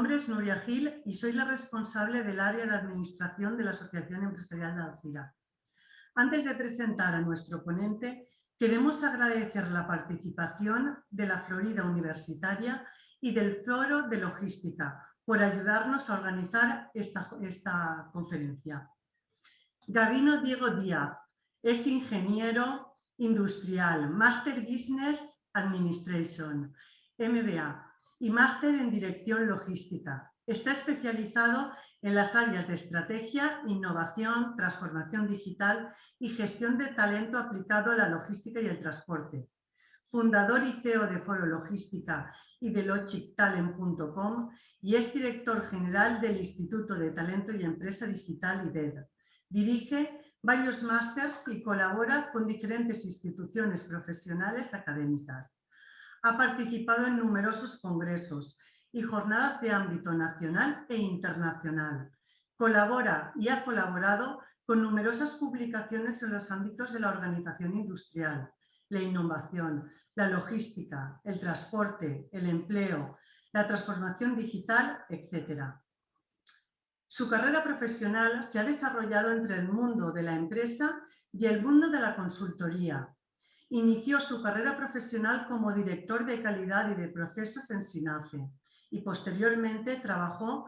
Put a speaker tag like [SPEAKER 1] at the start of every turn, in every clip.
[SPEAKER 1] nombre es Nuria Gil y soy la responsable del área de administración de la Asociación Empresarial de Alcira. Antes de presentar a nuestro ponente, queremos agradecer la participación de la Florida Universitaria y del Foro de Logística por ayudarnos a organizar esta conferencia. Gabino Diego Díaz es ingeniero industrial, Master Business Administration, MBA, y máster en Dirección Logística. Está especializado en las áreas de estrategia, innovación, transformación digital y gestión de talento aplicado a la logística y el transporte. Fundador y CEO de Foro Logística y de logictalent.com y es director general del Instituto de Talento y Empresa Digital IDED. Dirige varios másters y colabora con diferentes instituciones profesionales académicas. Ha participado en numerosos congresos y jornadas de ámbito nacional e internacional. Colabora y ha colaborado con numerosas publicaciones en los ámbitos de la organización industrial, la innovación, la logística, el transporte, el empleo, la transformación digital, etc. Su carrera profesional se ha desarrollado entre el mundo de la empresa y el mundo de la consultoría. Inició su carrera profesional como director de calidad y de procesos en SINAFE y posteriormente trabajó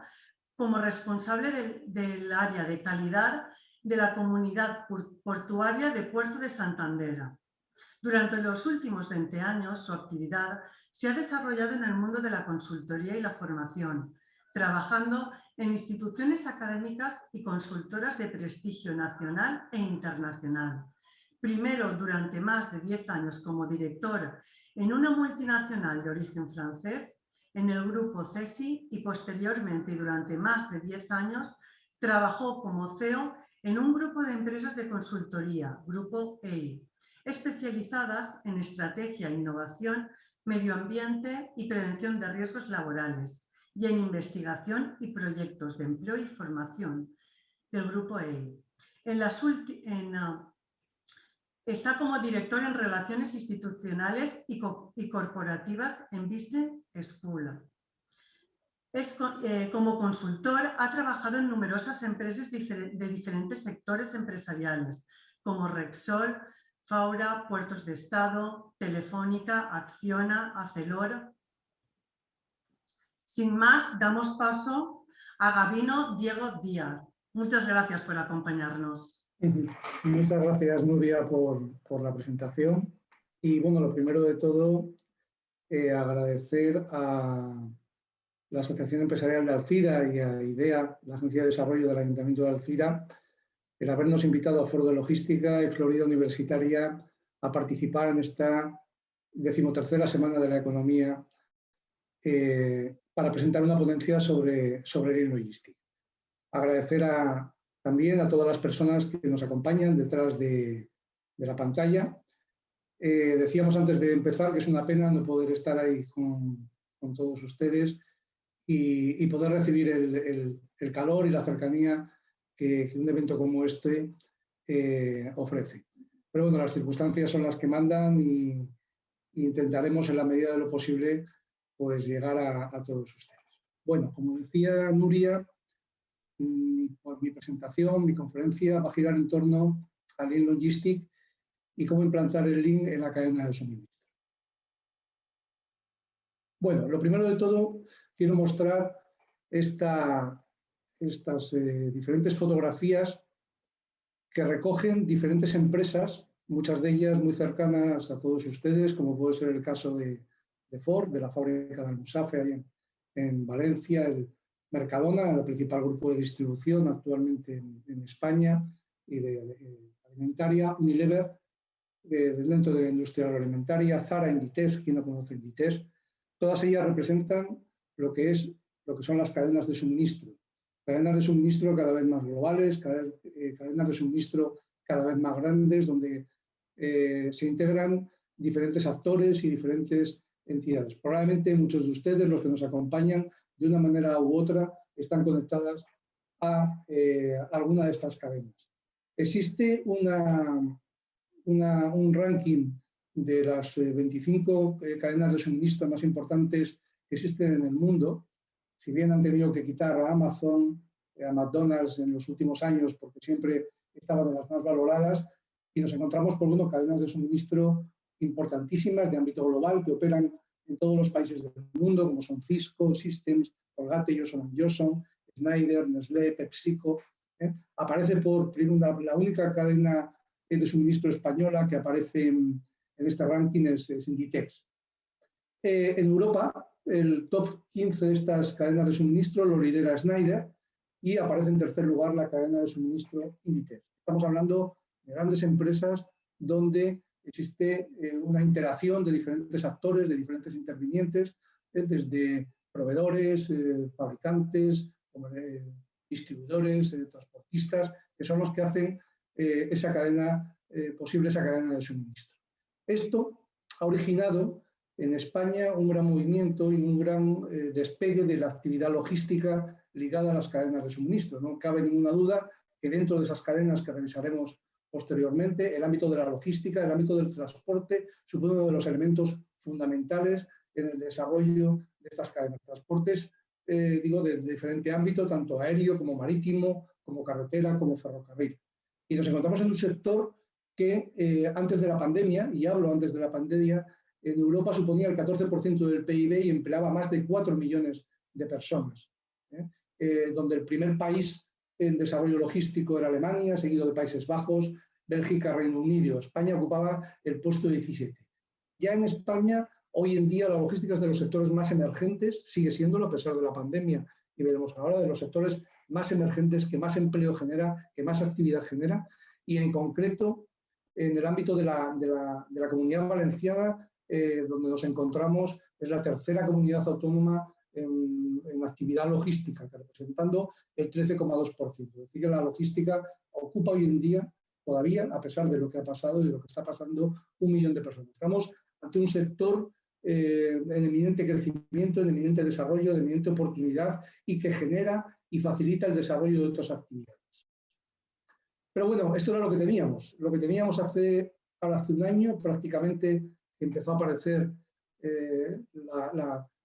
[SPEAKER 1] como responsable del área de calidad de la comunidad portuaria de Puerto de Santander. Durante los últimos 20 años, su actividad se ha desarrollado en el mundo de la consultoría y la formación, trabajando en instituciones académicas y consultoras de prestigio nacional e internacional. Primero, durante más de 10 años como director en una multinacional de origen francés, en el grupo CESI, y posteriormente, durante más de 10 años, trabajó como CEO en un grupo de empresas de consultoría, Grupo EI, especializadas en estrategia, innovación, medio ambiente y prevención de riesgos laborales, y en investigación y proyectos de empleo y formación del Grupo EI. Está como director en Relaciones Institucionales y Corporativas en Business School. Como consultor ha trabajado en numerosas empresas de diferentes sectores empresariales, como Rexol, Faura, Puertos de Estado, Telefónica, Acciona, Acelor. Sin más, damos paso a Gabino Diego Díaz. Muchas gracias por acompañarnos.
[SPEAKER 2] Muchas gracias, Nuria, por la presentación. Y bueno, lo primero de todo, agradecer a la Asociación Empresarial de Alcira y a IDEA, la Agencia de Desarrollo del Ayuntamiento de Alcira, el habernos invitado a Foro de Logística y Florida Universitaria a participar en esta 13ª Semana de la Economía para presentar una ponencia sobre Lean Logistics. Agradecer también a todas las personas que nos acompañan detrás de la pantalla. Decíamos antes de empezar que es una pena no poder estar ahí con todos ustedes y poder recibir el calor y la cercanía que un evento como este ofrece. Pero bueno, las circunstancias son las que mandan y intentaremos en la medida de lo posible pues llegar a todos ustedes. Bueno, como decía Nuria, por mi presentación, mi conferencia va a girar en torno a Lean Logistics y cómo implantar el Lean en la cadena de suministro. Bueno, lo primero de todo, quiero mostrar estas diferentes fotografías que recogen diferentes empresas, muchas de ellas muy cercanas a todos ustedes, como puede ser el caso de Ford, de la fábrica de Almusafe ahí en Valencia, el Mercadona, el principal grupo de distribución actualmente en España y de alimentaria, Unilever, dentro de la industria agroalimentaria, Zara, Inditex, quien no conoce Inditex, todas ellas representan lo que son las cadenas de suministro cada vez más globales, cadenas de suministro cada vez más grandes, donde se integran diferentes actores y diferentes entidades. Probablemente muchos de ustedes, los que nos acompañan, de una manera u otra, están conectadas a alguna de estas cadenas. Existe un ranking de las 25 cadenas de suministro más importantes que existen en el mundo, si bien han tenido que quitar a Amazon, a McDonald's en los últimos años, porque siempre estaban de las más valoradas, y nos encontramos con cadenas de suministro importantísimas de ámbito global que operan en todos los países del mundo, como son Cisco, Systems, Colgate, Johnson & Johnson, Schneider, Nestlé, PepsiCo. Aparece la única cadena de suministro española que aparece en este ranking es Inditex. En Europa, el top 15 de estas cadenas de suministro lo lidera Schneider y aparece en tercer lugar la cadena de suministro Inditex. Estamos hablando de grandes empresas donde existe una interacción de diferentes actores, de diferentes intervinientes, desde proveedores, fabricantes, distribuidores, transportistas, que son los que hacen esa cadena, posible esa cadena de suministro. Esto ha originado en España un gran movimiento y un gran despegue de la actividad logística ligada a las cadenas de suministro. No cabe ninguna duda que dentro de esas cadenas que revisaremos posteriormente, el ámbito de la logística, el ámbito del transporte, supone uno de los elementos fundamentales en el desarrollo de estas cadenas. Transportes, digo, de diferente ámbito, tanto aéreo como marítimo, como carretera, como ferrocarril. Y nos encontramos en un sector que antes de la pandemia, y hablo antes de la pandemia, en Europa suponía el 14% del PIB y empleaba más de 4 millones de personas. Donde el primer país en desarrollo logístico era Alemania, seguido de Países Bajos, Bélgica, Reino Unido. España ocupaba el puesto 17. Ya en España, hoy en día, la logística es de los sectores más emergentes, sigue siéndolo a pesar de la pandemia, y veremos ahora de los sectores más emergentes, que más empleo genera, que más actividad genera, y en concreto, en el ámbito de la Comunidad Valenciana, donde nos encontramos, es la tercera comunidad autónoma en actividad logística, representando el 13,2%. Es decir, que la logística ocupa hoy en día, todavía, a pesar de lo que ha pasado y de lo que está pasando, 1 millón de personas. Estamos ante un sector en eminente crecimiento, en eminente desarrollo, de eminente oportunidad y que genera y facilita el desarrollo de otras actividades. Pero bueno, esto era lo que teníamos. Lo que teníamos hace un año, prácticamente empezó a aparecer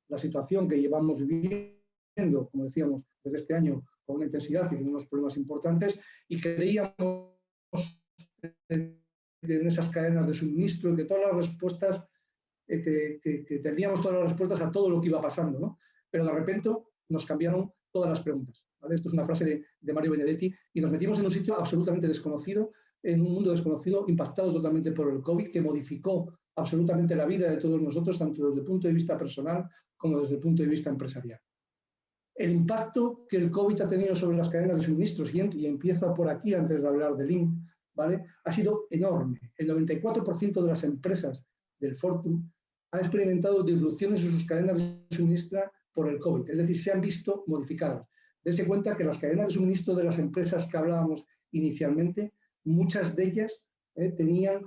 [SPEAKER 2] la situación que llevamos viviendo, como decíamos, desde este año con una intensidad y con unos problemas importantes, y creíamos en esas cadenas de suministro y que todas las respuestas, que teníamos todas las respuestas a todo lo que iba pasando, ¿no? Pero de repente nos cambiaron todas las preguntas, ¿vale? Esto es una frase de Mario Benedetti, y nos metimos en un sitio absolutamente desconocido, en un mundo desconocido, impactado totalmente por el COVID, que modificó absolutamente la vida de todos nosotros, tanto desde el punto de vista personal como desde el punto de vista empresarial. El impacto que el COVID ha tenido sobre las cadenas de suministros, y empieza por aquí antes de hablar del Lean, ¿vale?, ha sido enorme. El 94% de las empresas del Fortum ha experimentado disrupciones en sus cadenas de suministro por el COVID, es decir, se han visto modificadas. Dense cuenta que las cadenas de suministro de las empresas que hablábamos inicialmente, muchas de ellas tenían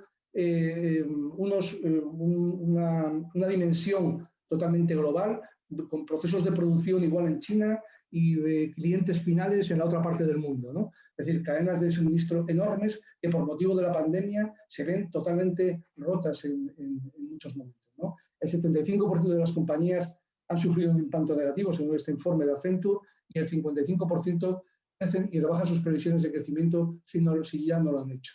[SPEAKER 2] una dimensión totalmente global, con procesos de producción igual en China y de clientes finales en la otra parte del mundo, ¿no? Es decir, cadenas de suministro enormes que por motivo de la pandemia se ven totalmente rotas en muchos momentos, ¿no? El 75% de las compañías han sufrido un impacto negativo, según este informe de Accenture, y el 55% crecen y rebajan sus previsiones de crecimiento si ya no lo han hecho.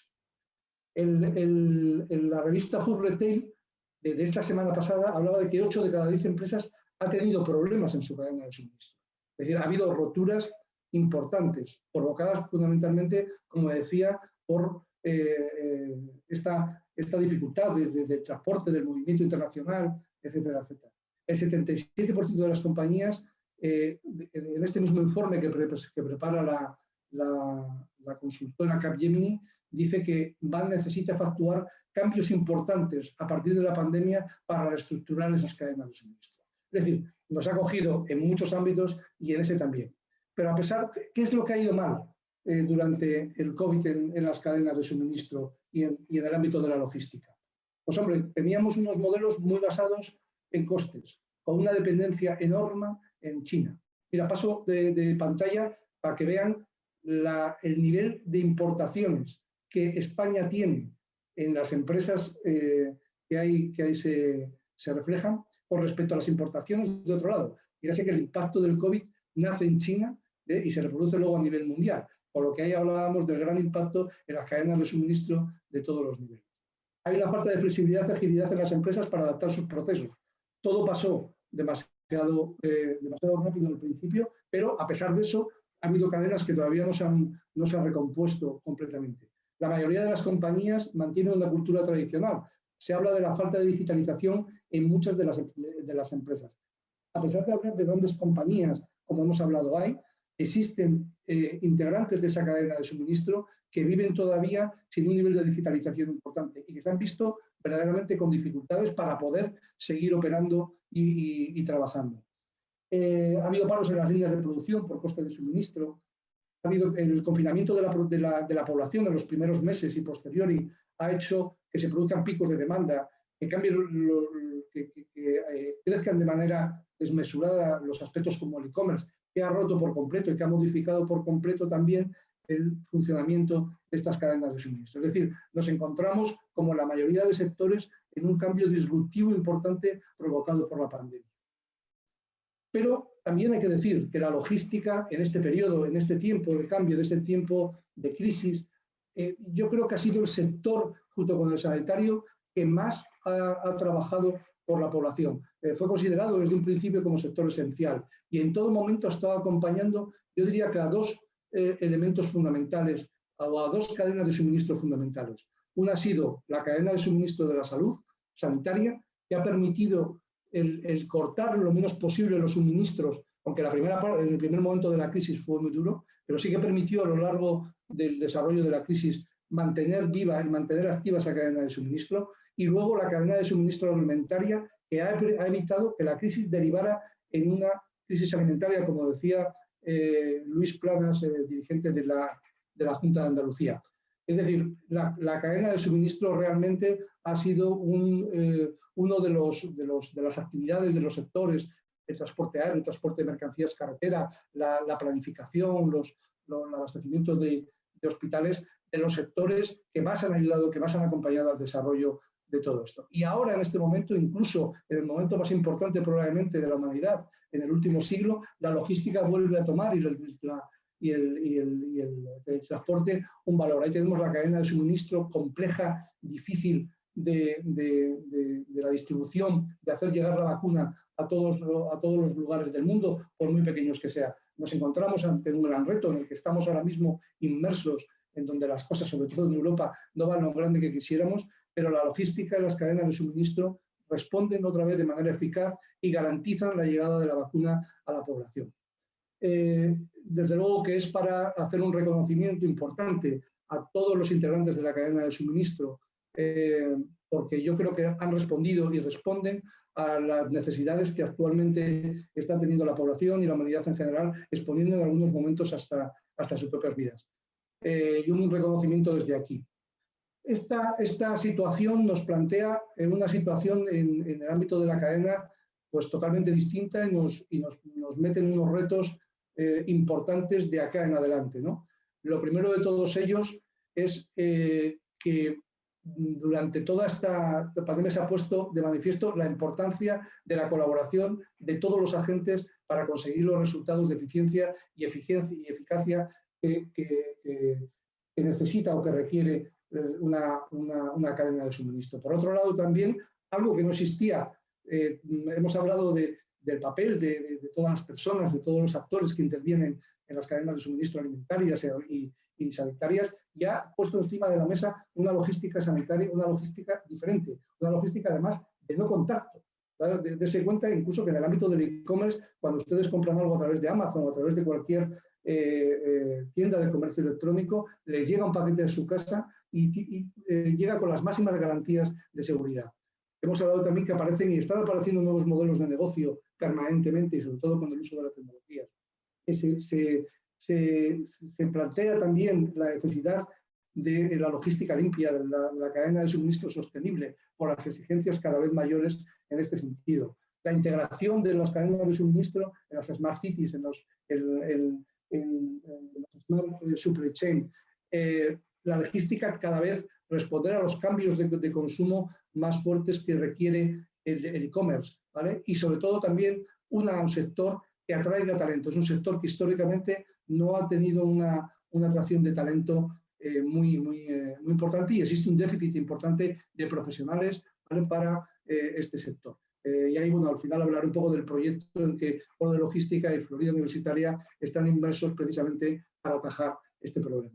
[SPEAKER 2] La revista Food Retail de esta semana pasada hablaba de que 8 de cada 10 empresas ha tenido problemas en su cadena de suministro. Es decir, ha habido roturas importantes, provocadas fundamentalmente, como decía, por esta dificultad del transporte, del movimiento internacional, etcétera, etcétera. El 77% de las compañías, en este mismo informe que prepara la consultora Capgemini, dice que necesita efectuar cambios importantes a partir de la pandemia para reestructurar esas cadenas de suministro. Es decir, nos ha cogido en muchos ámbitos y en ese también. Pero a pesar, ¿qué es lo que ha ido mal durante el COVID en las cadenas de suministro y en el ámbito de la logística? Pues hombre, teníamos unos modelos muy basados en costes, con una dependencia enorme en China. Mira, paso de pantalla para que vean el nivel de importaciones que España tiene en las empresas que ahí se reflejan con respecto a las importaciones de otro lado. Fíjese que el impacto del COVID nace en China y se reproduce luego a nivel mundial, por lo que ahí hablábamos del gran impacto en las cadenas de suministro de todos los niveles. Hay una falta de flexibilidad y agilidad en las empresas para adaptar sus procesos. Todo pasó demasiado rápido al principio, pero a pesar de eso, ha habido cadenas que todavía no se han recompuesto completamente. La mayoría de las compañías mantienen una cultura tradicional. Se habla de la falta de digitalización en muchas de las empresas. A pesar de hablar de grandes compañías, como hemos hablado hoy, existen integrantes de esa cadena de suministro que viven todavía sin un nivel de digitalización importante y que se han visto verdaderamente con dificultades para poder seguir operando y trabajando. Ha habido paros en las líneas de producción por coste de suministro. Ha habido el confinamiento de la población en los primeros meses y posteriori ha hecho que se produzcan picos de demanda, que crezcan de manera desmesurada los aspectos como el e-commerce, que ha roto por completo y que ha modificado por completo también el funcionamiento de estas cadenas de suministro. Es decir, nos encontramos, como la mayoría de sectores, en un cambio disruptivo importante provocado por la pandemia. Pero también hay que decir que la logística en este periodo, en este tiempo de cambio, de este tiempo de crisis, yo creo que ha sido el sector, junto con el sanitario, que más ha trabajado por la población. Fue considerado desde un principio como sector esencial y en todo momento ha estado acompañando, yo diría que a dos elementos fundamentales, o a dos cadenas de suministro fundamentales. Una ha sido la cadena de suministro de la salud sanitaria, que ha permitido el cortar lo menos posible los suministros, aunque en el primer momento de la crisis fue muy duro, pero sí que permitió a lo largo del desarrollo de la crisis mantener viva y mantener activa esa cadena de suministro. Y luego la cadena de suministro alimentaria, que ha evitado que la crisis derivara en una crisis alimentaria, como decía Luis Planas, dirigente de la Junta de Andalucía. Es decir, la cadena de suministro realmente ha sido uno de las actividades de los sectores, el transporte aéreo, el transporte de mercancías carretera, la planificación, el abastecimiento de hospitales, de los sectores que más han ayudado, que más han acompañado al desarrollo de todo esto. Y ahora, en este momento, incluso en el momento más importante probablemente de la humanidad, en el último siglo, la logística vuelve a tomar y el transporte un valor. Ahí tenemos la cadena de suministro compleja, difícil de la distribución, de hacer llegar la vacuna a todos los lugares del mundo, por muy pequeños que sean. Nos encontramos ante un gran reto en el que estamos ahora mismo inmersos, en donde las cosas, sobre todo en Europa, no van lo grande que quisiéramos, pero la logística y las cadenas de suministro responden otra vez de manera eficaz y garantizan la llegada de la vacuna a la población. Desde luego que es para hacer un reconocimiento importante a todos los integrantes de la cadena de suministro, porque yo creo que han respondido y responden a las necesidades que actualmente está teniendo la población y la humanidad en general, exponiendo en algunos momentos hasta sus propias vidas. Y un reconocimiento desde aquí. Esta situación nos plantea una situación en el ámbito de la cadena pues totalmente distinta y nos mete en unos retos importantes de acá en adelante, ¿no? Lo primero de todos ellos es que durante toda esta pandemia se ha puesto de manifiesto la importancia de la colaboración de todos los agentes para conseguir los resultados de eficiencia y eficacia que necesita o que requiere una cadena de suministro. Por otro lado, también algo que no existía, hemos hablado del papel de todas las personas, de todos los actores que intervienen en las cadenas de suministro alimentarias y sanitarias, y ha puesto encima de la mesa una logística sanitaria, una logística diferente, una logística además de no contacto. Dese cuenta incluso que en el ámbito del e-commerce, cuando ustedes compran algo a través de Amazon o a través de cualquier tienda de comercio electrónico, les llega un paquete de su casa y llega con las máximas garantías de seguridad. Hemos hablado también que aparecen y están apareciendo nuevos modelos de negocio permanentemente y sobre todo con el uso de las tecnologías. Se plantea también la necesidad de la logística limpia, de la cadena de suministro sostenible, por las exigencias cada vez mayores en este sentido. La integración de las cadenas de suministro en las smart cities, en los smart supply chain. La logística cada vez responder a los cambios de consumo más fuertes que requiere el e-commerce, ¿vale? Y sobre todo también un sector que atraiga talento. Es un sector que históricamente no ha tenido una atracción de talento muy importante, y existe un déficit importante de profesionales, ¿vale?, para este sector. Y ahí, bueno, al final hablaré un poco del proyecto en que Polo de Logística y Florida Universitaria están inmersos precisamente para atajar este problema.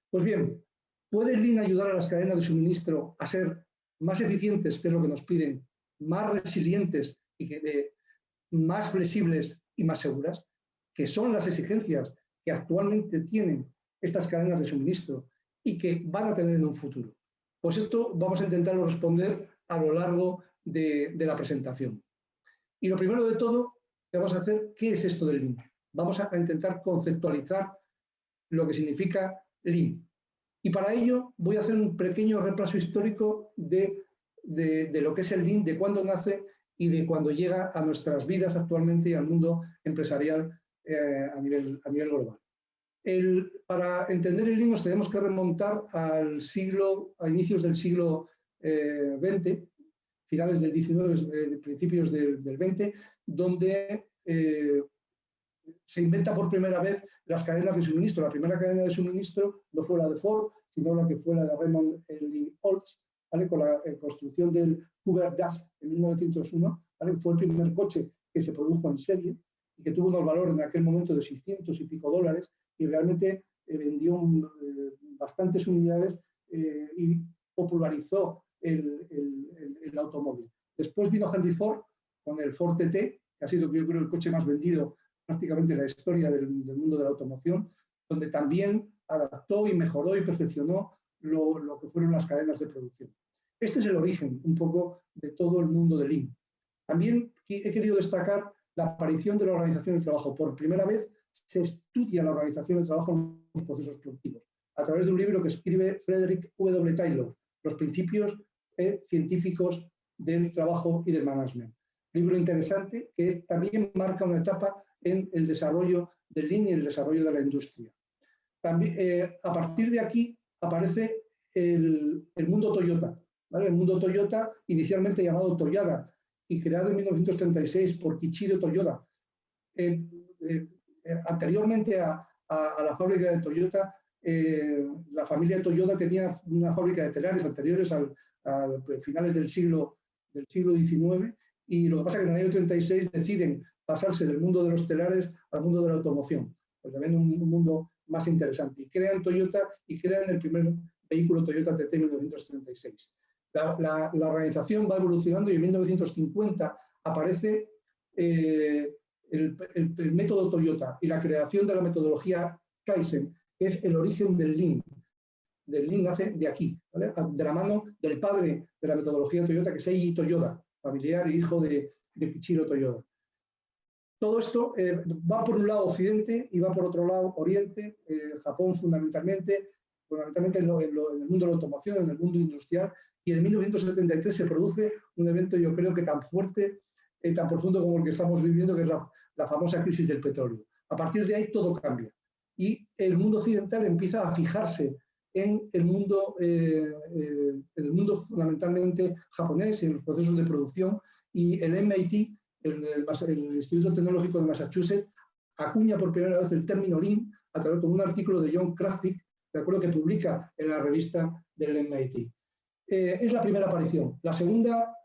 [SPEAKER 2] Pues bien, ¿puede el Lean ayudar a las cadenas de suministro a ser más eficientes, que es lo que nos piden, más resilientes y más flexibles y más seguras, que son las exigencias que actualmente tienen estas cadenas de suministro y que van a tener en un futuro? Pues esto vamos a intentarlo responder a lo largo de la presentación. Y lo primero de todo que vamos a hacer, ¿qué es esto del Lean? Vamos a intentar conceptualizar lo que significa Lean. Y para ello voy a hacer un pequeño repaso histórico de lo que es el Lean, de cuándo nace y de cuándo llega a nuestras vidas actualmente y al mundo empresarial a nivel global. Para entender el Lean nos tenemos que remontar a inicios del siglo XX, finales del XIX, principios del XX, donde se inventa por primera vez las cadenas de suministro. La primera cadena de suministro no fue la de Ford, sino la que fue la de Raymond Lee Olds, ¿vale?, con la construcción del Hoover Dazs en 1901, ¿vale?, fue el primer coche que se produjo en serie y que tuvo unos valores en aquel momento de $600 y pico, y realmente vendió bastantes unidades y popularizó el automóvil. Después vino Henry Ford con el Ford TT, que ha sido, yo creo, el coche más vendido prácticamente en la historia del mundo de la automoción, donde también adaptó y mejoró y perfeccionó lo que fueron las cadenas de producción. Este es el origen un poco de todo el mundo del Lean. También he querido destacar la aparición de la organización del trabajo. Por primera vez se estudia la organización del trabajo en los procesos productivos, a través de un libro que escribe Frederick W. Taylor, Los principios científicos del trabajo y del management. Libro interesante que también marca una etapa en el desarrollo del Lean y el desarrollo de la industria. También, a partir de aquí aparece el mundo Toyota, ¿vale? El mundo Toyota, inicialmente llamado Toyada y creado en 1936 por Kiichiro Toyoda. Anteriormente a la fábrica de Toyota, la familia Toyota tenía una fábrica de telares anteriores a finales del siglo XIX, y lo que pasa es que en el año 36 deciden pasarse del mundo de los telares al mundo de la automoción, porque ven un mundo más interesante, y crean Toyota y crean el primer vehículo Toyota TT en 1936. La organización va evolucionando y en 1950 aparece el método Toyota y la creación de la metodología Kaizen, que es el origen del Lean. Del Lean nace de aquí, ¿vale?, de la mano del padre de la metodología Toyota, que es Eiji Toyoda, familiar y hijo de Kiichiro Toyoda. Todo esto va por un lado Occidente y va por otro lado Oriente, Japón fundamentalmente en el mundo de la automoción, en el mundo industrial, y en 1973 se produce un evento, yo creo que tan fuerte y tan profundo como el que estamos viviendo, que es la famosa crisis del petróleo. A partir de ahí todo cambia y el mundo occidental empieza a fijarse en el mundo fundamentalmente japonés y en los procesos de producción, y el MIT, el Instituto Tecnológico de Massachusetts, acuña por primera vez el término Lean a través de un artículo de John Krafcik, de acuerdo, que publica en la revista del MIT. Es la primera aparición. La segunda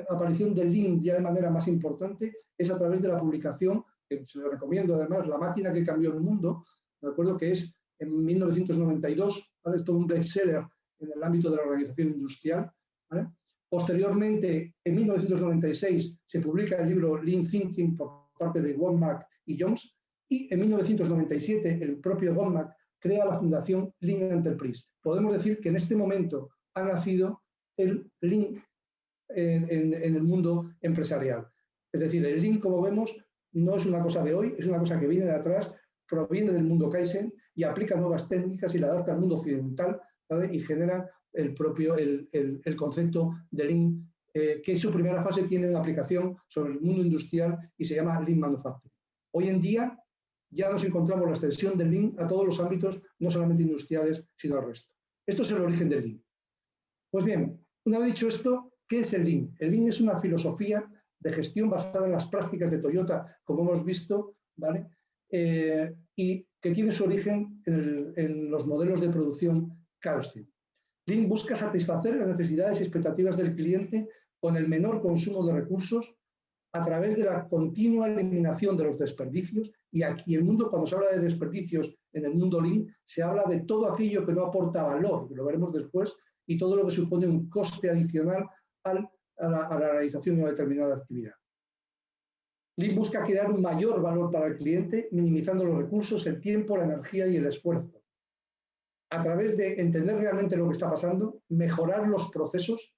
[SPEAKER 2] aparición del Lean, ya de manera más importante, es a través de la publicación, que se lo recomiendo además, La máquina que cambió el mundo, de acuerdo, que es en 1992, ¿vale? Es todo un bestseller en el ámbito de la organización industrial, ¿vale? Posteriormente, en 1996, se publica el libro Lean Thinking por parte de Womack y Jones, y en 1997 el propio Womack crea la fundación Lean Enterprise. Podemos decir que en este momento ha nacido el Lean en el mundo empresarial. Es decir, el Lean, como vemos, no es una cosa de hoy, es una cosa que viene de atrás, proviene del mundo Kaizen y aplica nuevas técnicas y la adapta al mundo occidental, ¿vale?, y genera el concepto de Lean, que en su primera fase tiene una aplicación sobre el mundo industrial y se llama Lean Manufacturing. Hoy en día ya nos encontramos la extensión del Lean a todos los ámbitos, no solamente industriales, sino al resto. Esto es el origen del Lean. Pues bien, una vez dicho esto, ¿qué es el Lean? El Lean es una filosofía de gestión basada en las prácticas de Toyota, como hemos visto, ¿vale? Y que tiene su origen en los modelos de producción Kaizen. Lean busca satisfacer las necesidades y expectativas del cliente con el menor consumo de recursos a través de la continua eliminación de los desperdicios. Y aquí el mundo, cuando se habla de desperdicios en el mundo Lean, se habla de todo aquello que no aporta valor, que lo veremos después, y todo lo que supone un coste adicional a la realización de una determinada actividad. Lean busca crear un mayor valor para el cliente, minimizando los recursos, el tiempo, la energía y el esfuerzo. A través de entender realmente lo que está pasando, mejorar los procesos,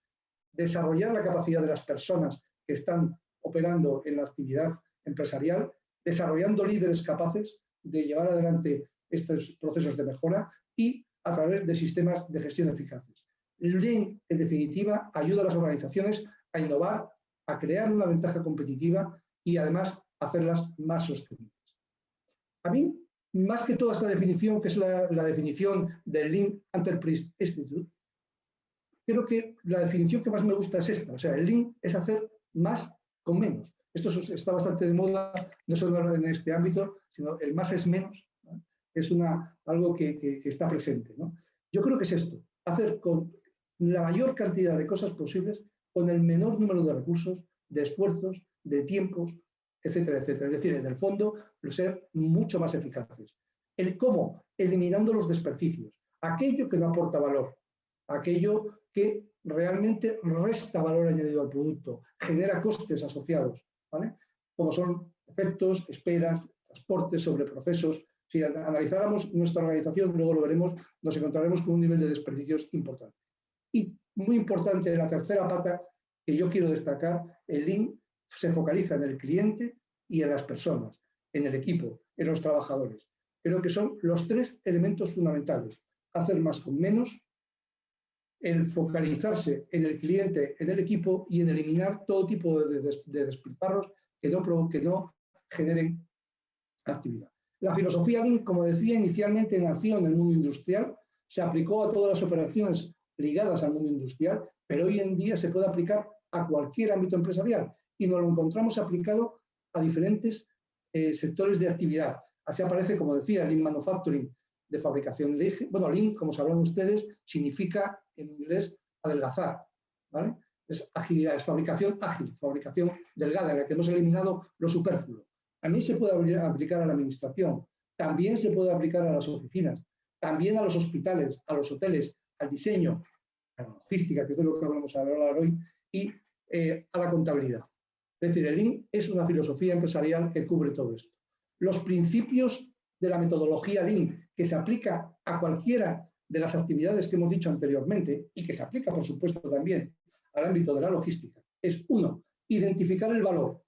[SPEAKER 2] desarrollar la capacidad de las personas que están operando en la actividad empresarial, desarrollando líderes capaces de llevar adelante estos procesos de mejora y a través de sistemas de gestión eficaces. Lean, en definitiva, ayuda a las organizaciones a innovar, a crear una ventaja competitiva y además hacerlas más sostenibles. A mí, más que toda esta definición, que es la definición del Lean Enterprise Institute, creo que la definición que más me gusta es esta. O sea, el Lean es hacer más con menos. Esto está bastante de moda, no solo en este ámbito, sino el más es menos, ¿no? Es algo que está presente, ¿no? Yo creo que es esto, hacer con la mayor cantidad de cosas posibles con el menor número de recursos, de esfuerzos, de tiempos, etcétera, etcétera. Es decir, en el fondo, ser mucho más eficaces. El cómo, eliminando los desperdicios, aquello que no aporta valor, aquello que realmente resta valor añadido al producto, genera costes asociados, ¿vale? Como son efectos, esperas, transportes, sobreprocesos. Si analizáramos nuestra organización, luego lo veremos, nos encontraremos con un nivel de desperdicios importante. Y muy importante, la tercera pata que yo quiero destacar, el Lean se focaliza en el cliente y en las personas, en el equipo, en los trabajadores. Creo que son los tres elementos fundamentales. Hacer más con menos, el focalizarse en el cliente, en el equipo y en eliminar todo tipo de despilfarros que no generen actividad. La filosofía Lean, como decía, inicialmente nació en el mundo industrial, se aplicó a todas las operaciones ligadas al mundo industrial, pero hoy en día se puede aplicar a cualquier ámbito empresarial y nos lo encontramos aplicado a diferentes sectores de actividad. Así aparece, como decía, Lean Manufacturing, de fabricación de... Bueno, Lean, como sabrán ustedes, significa en inglés adelgazar, ¿vale? Es agilidad, es fabricación ágil, fabricación delgada, en la que hemos eliminado lo superfluo. También se puede aplicar a la administración, también se puede aplicar a las oficinas, también a los hospitales, a los hoteles, al diseño, a la logística, que es de lo que vamos a hablar hoy, y a la contabilidad. Es decir, el Lean es una filosofía empresarial que cubre todo esto. Los principios de la metodología Lean, que se aplica a cualquiera de las actividades que hemos dicho anteriormente y que se aplica, por supuesto, también al ámbito de la logística, es uno, identificar el valor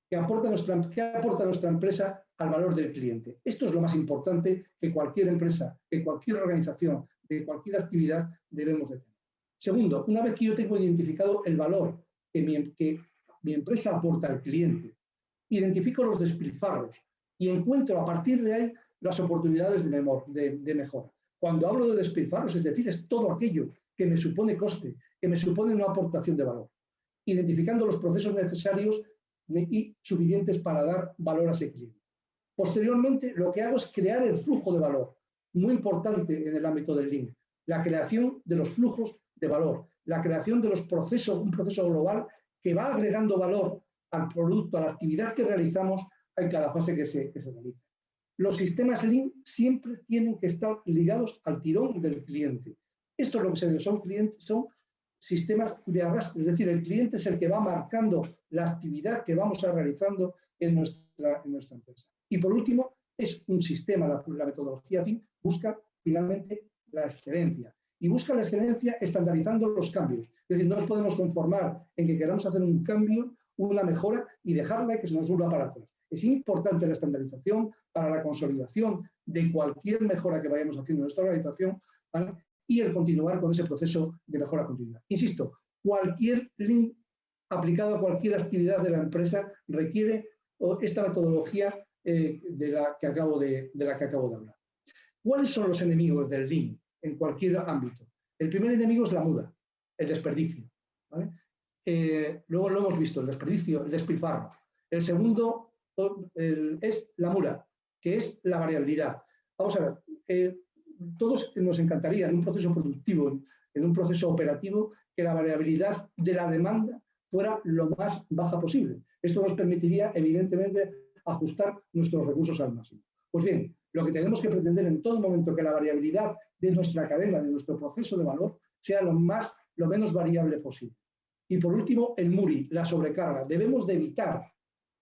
[SPEAKER 2] que aporta nuestra empresa al valor del cliente. Esto es lo más importante que cualquier empresa, que cualquier organización, de cualquier actividad debemos de tener. Segundo, una vez que yo tengo identificado el valor que mi empresa aporta al cliente, identifico los despilfarros y encuentro a partir de ahí las oportunidades de mejora. Cuando hablo de despilfarros, es decir, es todo aquello que me supone coste, que me supone una aportación de valor, identificando los procesos necesarios y suficientes para dar valor a ese cliente. Posteriormente, lo que hago es crear el flujo de valor, muy importante en el ámbito del Lean, la creación de los flujos de valor, la creación de los procesos, un proceso global que va agregando valor al producto, a la actividad que realizamos en cada fase que se realiza. Los sistemas Lean siempre tienen que estar ligados al tirón del cliente. Esto es lo que se ve, son sistemas de arrastre, es decir, el cliente es el que va marcando la actividad que vamos a realizando en nuestra empresa. Y por último, es un sistema, la metodología Lean busca finalmente la excelencia. Y busca la excelencia estandarizando los cambios. Es decir, no nos podemos conformar en que queramos hacer un cambio, una mejora y dejarla y que se nos vuelva para atrás. Es importante la estandarización para la consolidación de cualquier mejora que vayamos haciendo en nuestra organización, ¿vale? Y el continuar con ese proceso de mejora continua. Insisto, cualquier Lean aplicado a cualquier actividad de la empresa requiere esta metodología de la que acabo de hablar. ¿Cuáles son los enemigos del Lean en cualquier ámbito? El primer enemigo es la muda, el desperdicio, ¿vale? luego lo hemos visto, el desperdicio, el despilfarro. El segundo es la mura, que es la variabilidad. Vamos a ver, todos nos encantaría en un proceso productivo, en un proceso operativo, que la variabilidad de la demanda fuera lo más baja posible. Esto nos permitiría, evidentemente, ajustar nuestros recursos al máximo. Pues bien, lo que tenemos que pretender en todo momento es que la variabilidad de nuestra cadena, de nuestro proceso de valor, sea lo menos variable posible. Y por último, el MURI, la sobrecarga. Debemos de evitar,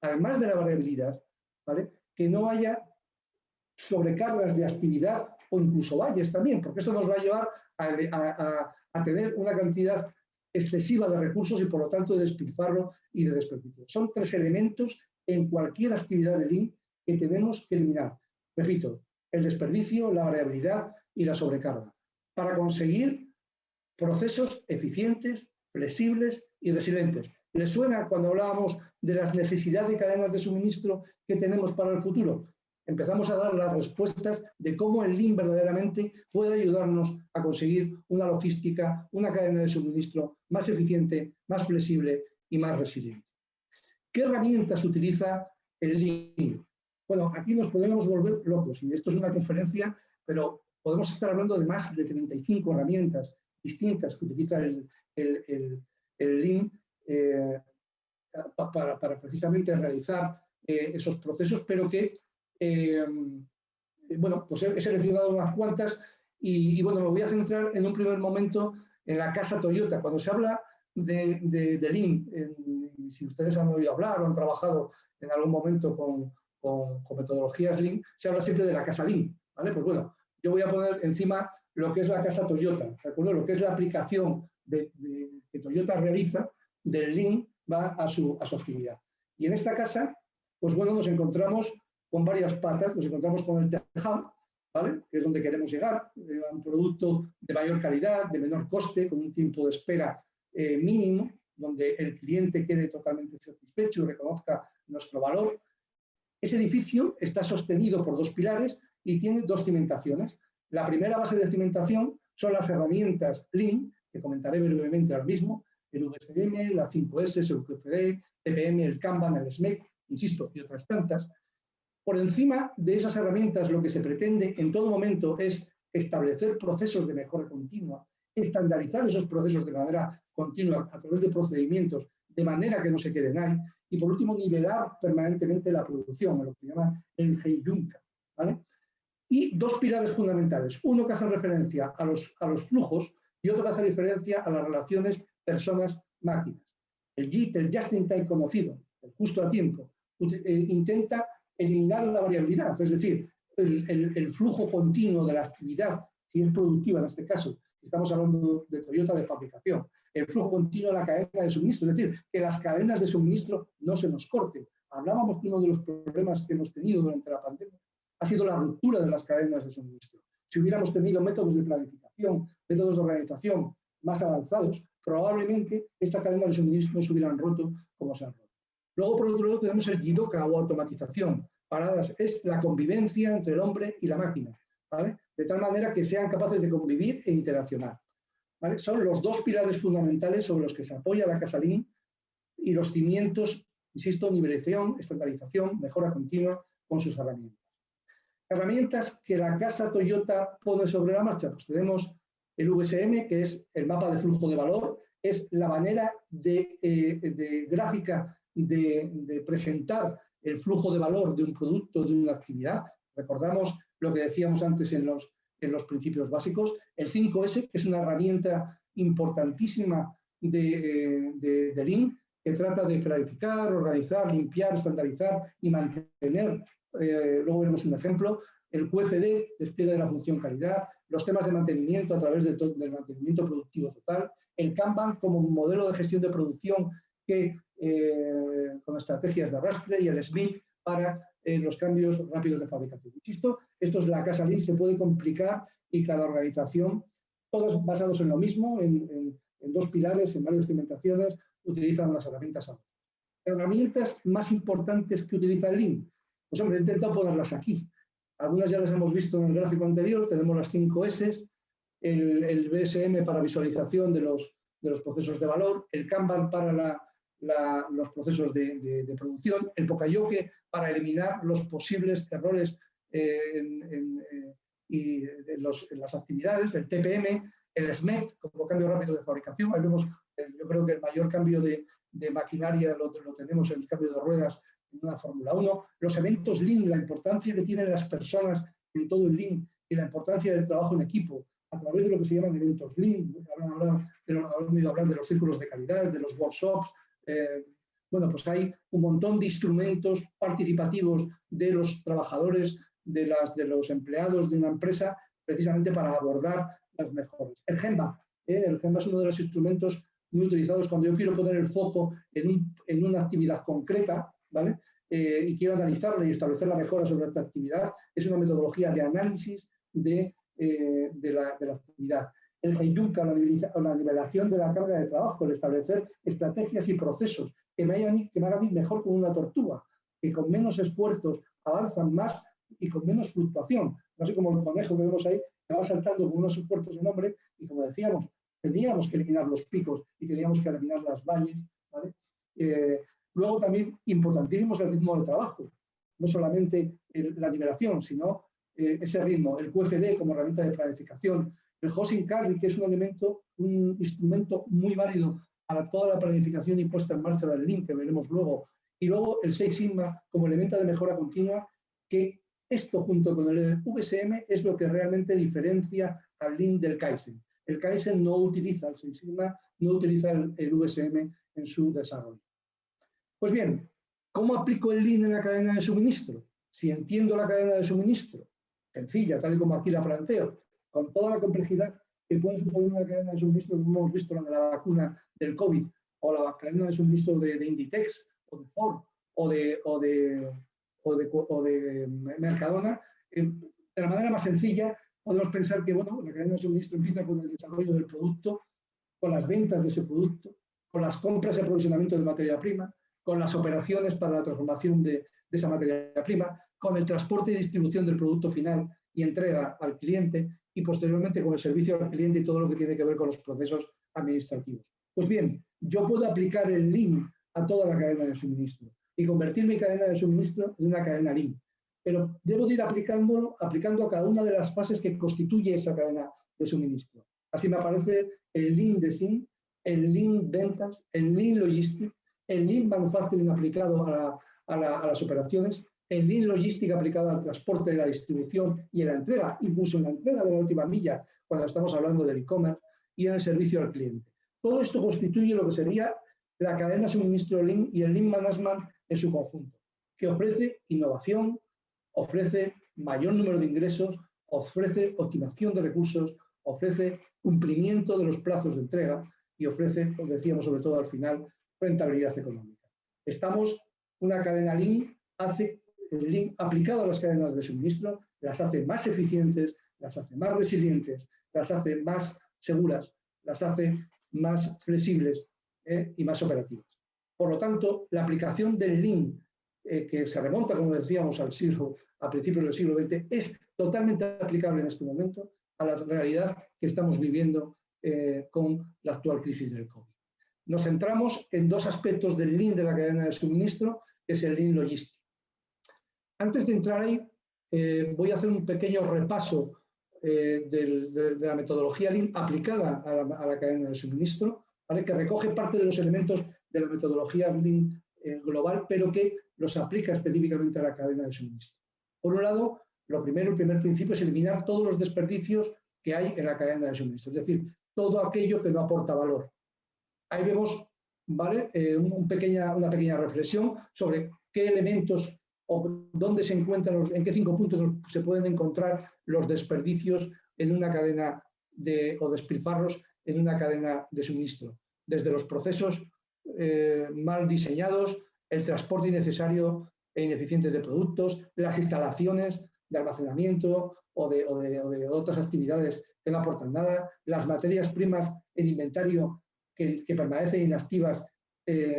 [SPEAKER 2] además de la variabilidad, ¿vale?, que no haya sobrecargas de actividad o incluso valles también, porque esto nos va a llevar a tener una cantidad excesiva de recursos y por lo tanto de despilfarro y de desperdicio. Son 3 elementos en cualquier actividad de Lean que tenemos que eliminar. Repito, el desperdicio, la variabilidad y la sobrecarga, para conseguir procesos eficientes, flexibles y resilientes. ¿Les suena cuando hablábamos de las necesidades de cadenas de suministro que tenemos para el futuro? Empezamos a dar las respuestas de cómo el Lean verdaderamente puede ayudarnos a conseguir una logística, una cadena de suministro más eficiente, más flexible y más resiliente. ¿Qué herramientas utiliza el Lean? Bueno, aquí nos podemos volver locos, y esto es una conferencia, pero podemos estar hablando de más de 35 herramientas distintas que utiliza el Lean para precisamente realizar esos procesos, pero que bueno, pues he seleccionado unas cuantas y bueno, me voy a centrar en un primer momento en la casa Toyota. Cuando se habla de Lean, si ustedes han oído hablar o han trabajado en algún momento con metodologías Lean, se habla siempre de la casa Lean, ¿vale? Pues bueno, yo voy a poner encima lo que es la casa Toyota, ¿de acuerdo? Lo que es la aplicación que Toyota realiza del Lean va a su actividad. Y en esta casa, pues bueno, nos encontramos con varias patas. Nos encontramos con el TEHAM, ¿vale?, que es donde queremos llegar, a un producto de mayor calidad, de menor coste, con un tiempo de espera mínimo, donde el cliente quede totalmente satisfecho y reconozca nuestro valor. Ese edificio está sostenido por 2 pilares y tiene 2 cimentaciones. La primera base de cimentación son las herramientas Lean, que comentaré brevemente ahora mismo, el VSM, la 5S, el QFD, TPM, el Kanban, el SMEC, insisto, y otras tantas. Por encima de esas herramientas, lo que se pretende en todo momento es establecer procesos de mejora continua, estandarizar esos procesos de manera continua a través de procedimientos, de manera que no se queden ahí, y por último, nivelar permanentemente la producción, lo que se llama el Heijunka, ¿vale? Y 2 pilares fundamentales, uno que hace referencia a los flujos y otro que hace referencia a las relaciones personas-máquinas. El JIT, el Just in Time conocido, el justo a tiempo, intenta eliminar la variabilidad, es decir, el flujo continuo de la actividad, si es productiva en este caso, estamos hablando de Toyota de fabricación, el flujo continuo de la cadena de suministro, es decir, que las cadenas de suministro no se nos corten. Hablábamos que uno de los problemas que hemos tenido durante la pandemia ha sido la ruptura de las cadenas de suministro. Si hubiéramos tenido métodos de planificación, métodos de organización más avanzados, probablemente esta cadena de suministro no se hubieran roto como se han roto. Luego, por otro lado, tenemos el Jidoka o automatización. Paradas es la convivencia entre el hombre y la máquina, ¿vale?, de tal manera que sean capaces de convivir e interaccionar, ¿vale? Son los 2 pilares fundamentales sobre los que se apoya la casa Lean y los cimientos, insisto, nivelación, estandarización, mejora continua con sus herramientas. Herramientas que la casa Toyota pone sobre la marcha, pues tenemos el VSM, que es el mapa de flujo de valor, es la manera de gráfica de presentar el flujo de valor de un producto, de una actividad. Recordamos lo que decíamos antes en los principios básicos. El 5S, que es una herramienta importantísima de Lean, que trata de clarificar, organizar, limpiar, estandarizar y mantener. Luego veremos un ejemplo. El QFD, despliegue de la función calidad, los temas de mantenimiento a través del mantenimiento productivo total, el Kanban como modelo de gestión de producción que, con estrategias de arrastre, y el SMIC para los cambios rápidos de fabricación. Insisto, esto es la casa Lean, se puede complicar y cada organización, todos basados en lo mismo, en 2 pilares, en varias cimentaciones, utilizan las herramientas ahora. Herramientas más importantes que utiliza el Lean. Pues hombre, he intentado ponerlas aquí. Algunas ya las hemos visto en el gráfico anterior. Tenemos las 5 S, el BSM para visualización de los de los procesos de valor, el Kanban para los procesos de producción, el Pokayoke para eliminar los posibles errores en las actividades, el TPM, el SMET como cambio rápido de fabricación. Ahí vemos, yo creo que el mayor cambio de maquinaria lo tenemos en el cambio de ruedas en una Fórmula 1. Los eventos Lean, la importancia que tienen las personas en todo el Lean y la importancia del trabajo en equipo a través de lo que se llaman eventos Lean. Habrán oído hablar de los círculos de calidad, de los workshops. Bueno, pues hay un montón de instrumentos participativos de los trabajadores, de los empleados de una empresa, precisamente para abordar las mejoras. El Gemba es uno de los instrumentos muy utilizados cuando yo quiero poner el foco en una actividad concreta, ¿vale? Y quiero analizarla y establecer la mejora sobre esta actividad. Es una metodología de análisis de la actividad. El Heiyuka, la nivelación de la carga de trabajo, el establecer estrategias y procesos que me hagan ir mejor con una tortuga, que con menos esfuerzos avanzan más y con menos fluctuación. No sé, como el conejo que vemos ahí, que va saltando con unos esfuerzos enormes y, como decíamos, teníamos que eliminar los picos y teníamos que eliminar las valles, ¿vale? Luego también importantísimo es el ritmo de trabajo, no solamente la nivelación, sino ese ritmo, el QFD como herramienta de planificación, el Hoshin Kanri, que es un instrumento muy válido para toda la planificación y puesta en marcha del Lean, que veremos luego, y luego el Six Sigma como elemento de mejora continua, que esto junto con el VSM es lo que realmente diferencia al Lean del Kaizen. El Kaizen no utiliza el Six Sigma, no utiliza el VSM en su desarrollo. Pues bien, ¿cómo aplico el Lean en la cadena de suministro? Si entiendo la cadena de suministro, sencilla, tal y como aquí la planteo, con toda la complejidad que puede suponer una cadena de suministro, como hemos visto la de la vacuna del COVID, o la cadena de suministro de Inditex, o de Ford, o de Mercadona, de la manera más sencilla podemos pensar que, bueno, la cadena de suministro empieza con el desarrollo del producto, con las ventas de ese producto, con las compras y aprovisionamiento de materia prima, con las operaciones para la transformación de esa materia prima, con el transporte y distribución del producto final y entrega al cliente, y posteriormente con el servicio al cliente y todo lo que tiene que ver con los procesos administrativos. Pues bien, yo puedo aplicar el Lean a toda la cadena de suministro y convertir mi cadena de suministro en una cadena Lean. Pero debo de ir aplicando a cada una de las fases que constituye esa cadena de suministro. Así me aparece el Lean Design, el Lean Ventas, el Lean Logistics, el Lean Manufacturing aplicado a las operaciones, el Lean Logistics aplicado al transporte, la distribución y en la entrega, incluso en la entrega de la última milla, cuando estamos hablando del e-commerce, y en el servicio al cliente. Todo esto constituye lo que sería la cadena de suministro Lean y el Lean Management en su conjunto, que ofrece innovación, ofrece mayor número de ingresos, ofrece optimización de recursos, ofrece cumplimiento de los plazos de entrega y ofrece, como decíamos, sobre todo al final, rentabilidad económica. Una cadena Lean hace el Lean aplicado a las cadenas de suministro, las hace más eficientes, las hace más resilientes, las hace más seguras, las hace más flexibles y más operativas. Por lo tanto, la aplicación del Lean, que se remonta, como decíamos, a principios del siglo XX, es totalmente aplicable en este momento a la realidad que estamos viviendo con la actual crisis del COVID. Nos centramos en dos aspectos del Lean de la cadena de suministro, que es el Lean Logistics. Antes de entrar ahí, voy a hacer un pequeño repaso de la metodología Lean aplicada a la cadena de suministro, ¿vale? Que recoge parte de los elementos de la metodología Lean global, pero que los aplica específicamente a la cadena de suministro. Por un lado, el primer principio es eliminar todos los desperdicios que hay en la cadena de suministro, es decir, todo aquello que no aporta valor. Ahí vemos, ¿vale? Una pequeña reflexión sobre qué elementos o dónde se encuentran, en qué 5 puntos se pueden encontrar los desperdicios en una cadena o despilfarros en una cadena de suministro. Desde los procesos mal diseñados, el transporte innecesario e ineficiente de productos, las instalaciones de almacenamiento o de otras actividades que no aportan nada, las materias primas en inventario que permanecen inactivas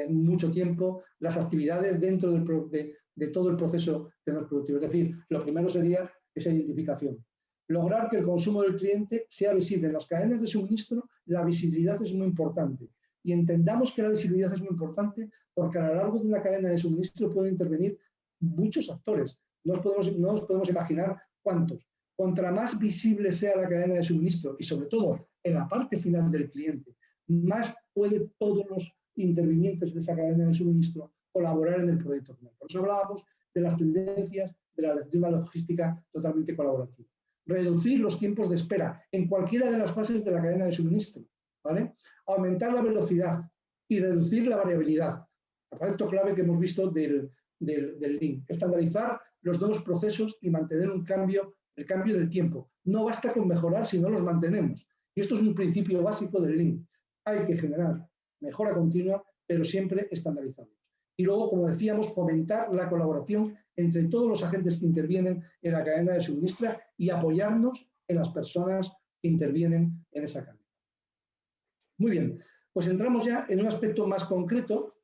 [SPEAKER 2] mucho tiempo, las actividades dentro de todo el proceso que no es productivo. Es decir, lo primero sería esa identificación. Lograr que el consumo del cliente sea visible. En las cadenas de suministro la visibilidad es muy importante. Y entendamos que la visibilidad es muy importante porque a lo largo de una cadena de suministro pueden intervenir muchos actores. No nos podemos imaginar cuántos. Contra más visible sea la cadena de suministro y sobre todo en la parte final del cliente, más pueden todos los intervinientes de esa cadena de suministro colaborar en el proyecto final. Por eso hablábamos de las tendencias de una logística totalmente colaborativa. Reducir los tiempos de espera en cualquiera de las fases de la cadena de suministro, ¿vale? Aumentar la velocidad y reducir la variabilidad. Aspecto clave que hemos visto del Lean. Estandarizar los nuevos procesos y mantener el cambio del tiempo. No basta con mejorar si no los mantenemos. Y esto es un principio básico del Lean. Hay que generar mejora continua, pero siempre estandarizarlos. Y luego, como decíamos, fomentar la colaboración entre todos los agentes que intervienen en la cadena de suministro y apoyarnos en las personas que intervienen en esa cadena. Muy bien, pues entramos ya en un aspecto más concreto.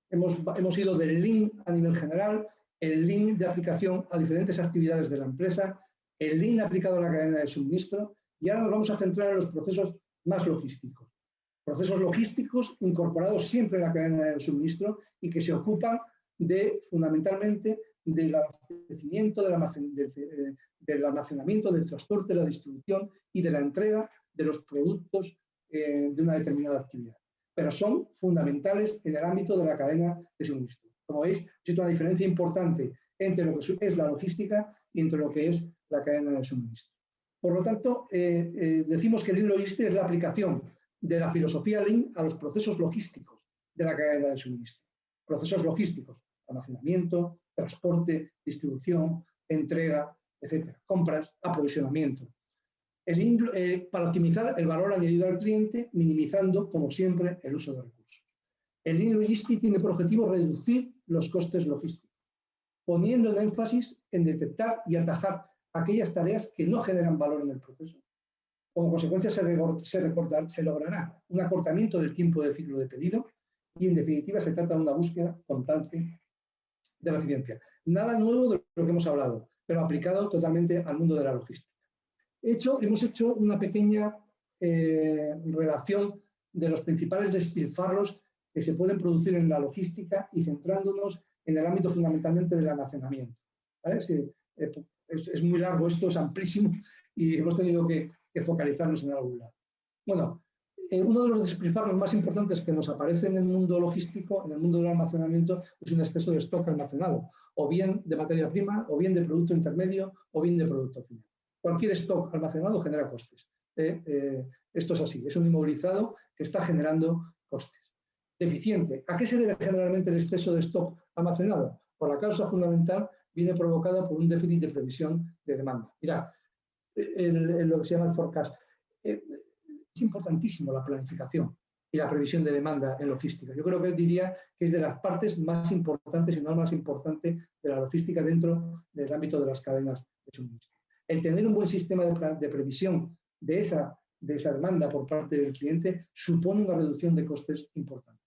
[SPEAKER 2] Hemos ido del Lean a nivel general, el Lean de aplicación a diferentes actividades de la empresa, el Lean aplicado a la cadena de suministro, y ahora nos vamos a centrar en los procesos más logísticos. Procesos logísticos incorporados siempre en la cadena de suministro y que se ocupan fundamentalmente del abastecimiento, del almacenamiento, del transporte, de la distribución y de la entrega de los productos de una determinada actividad. Pero son fundamentales en el ámbito de la cadena de suministro. Como veis, existe una diferencia importante entre lo que es la logística y entre lo que es la cadena de suministro. Por lo tanto, decimos que el Lean Logistics es la aplicación de la filosofía Lean a los procesos logísticos de la cadena de suministro. Procesos logísticos, almacenamiento, transporte, distribución, entrega, etcétera, compras, aprovisionamiento. Para optimizar el valor añadido al cliente, minimizando, como siempre, el uso de recursos. El Lean Logistics tiene por objetivo reducir los costes logísticos, poniendo el énfasis en detectar y atajar aquellas tareas que no generan valor en el proceso. Como consecuencia, se logrará un acortamiento del tiempo de ciclo de pedido y, en definitiva, se trata de una búsqueda constante de la eficiencia. Nada nuevo de lo que hemos hablado, pero aplicado totalmente al mundo de la logística. Hemos hecho una pequeña relación de los principales despilfarros que se pueden producir en la logística y centrándonos en el ámbito fundamentalmente del almacenamiento. ¿Vale? Sí, es muy largo esto, es amplísimo y hemos tenido que focalizarnos en algún lado. Bueno, uno de los despilfarros más importantes que nos aparece en el mundo logístico, en el mundo del almacenamiento, es un exceso de stock almacenado, o bien de materia prima, o bien de producto intermedio, o bien de producto final. Cualquier stock almacenado genera costes. Esto es así, es un inmovilizado que está generando costes. Deficiente. ¿A qué se debe generalmente el exceso de stock almacenado? Por la causa fundamental viene provocada por un déficit de previsión de demanda. Mirad, lo que se llama el forecast. Es importantísimo la planificación y la previsión de demanda en logística. Yo creo que diría que es de las partes más importantes, y no la más importante, de la logística dentro del ámbito de las cadenas de suministro. El tener un buen sistema de previsión de esa demanda por parte del cliente supone una reducción de costes importantes.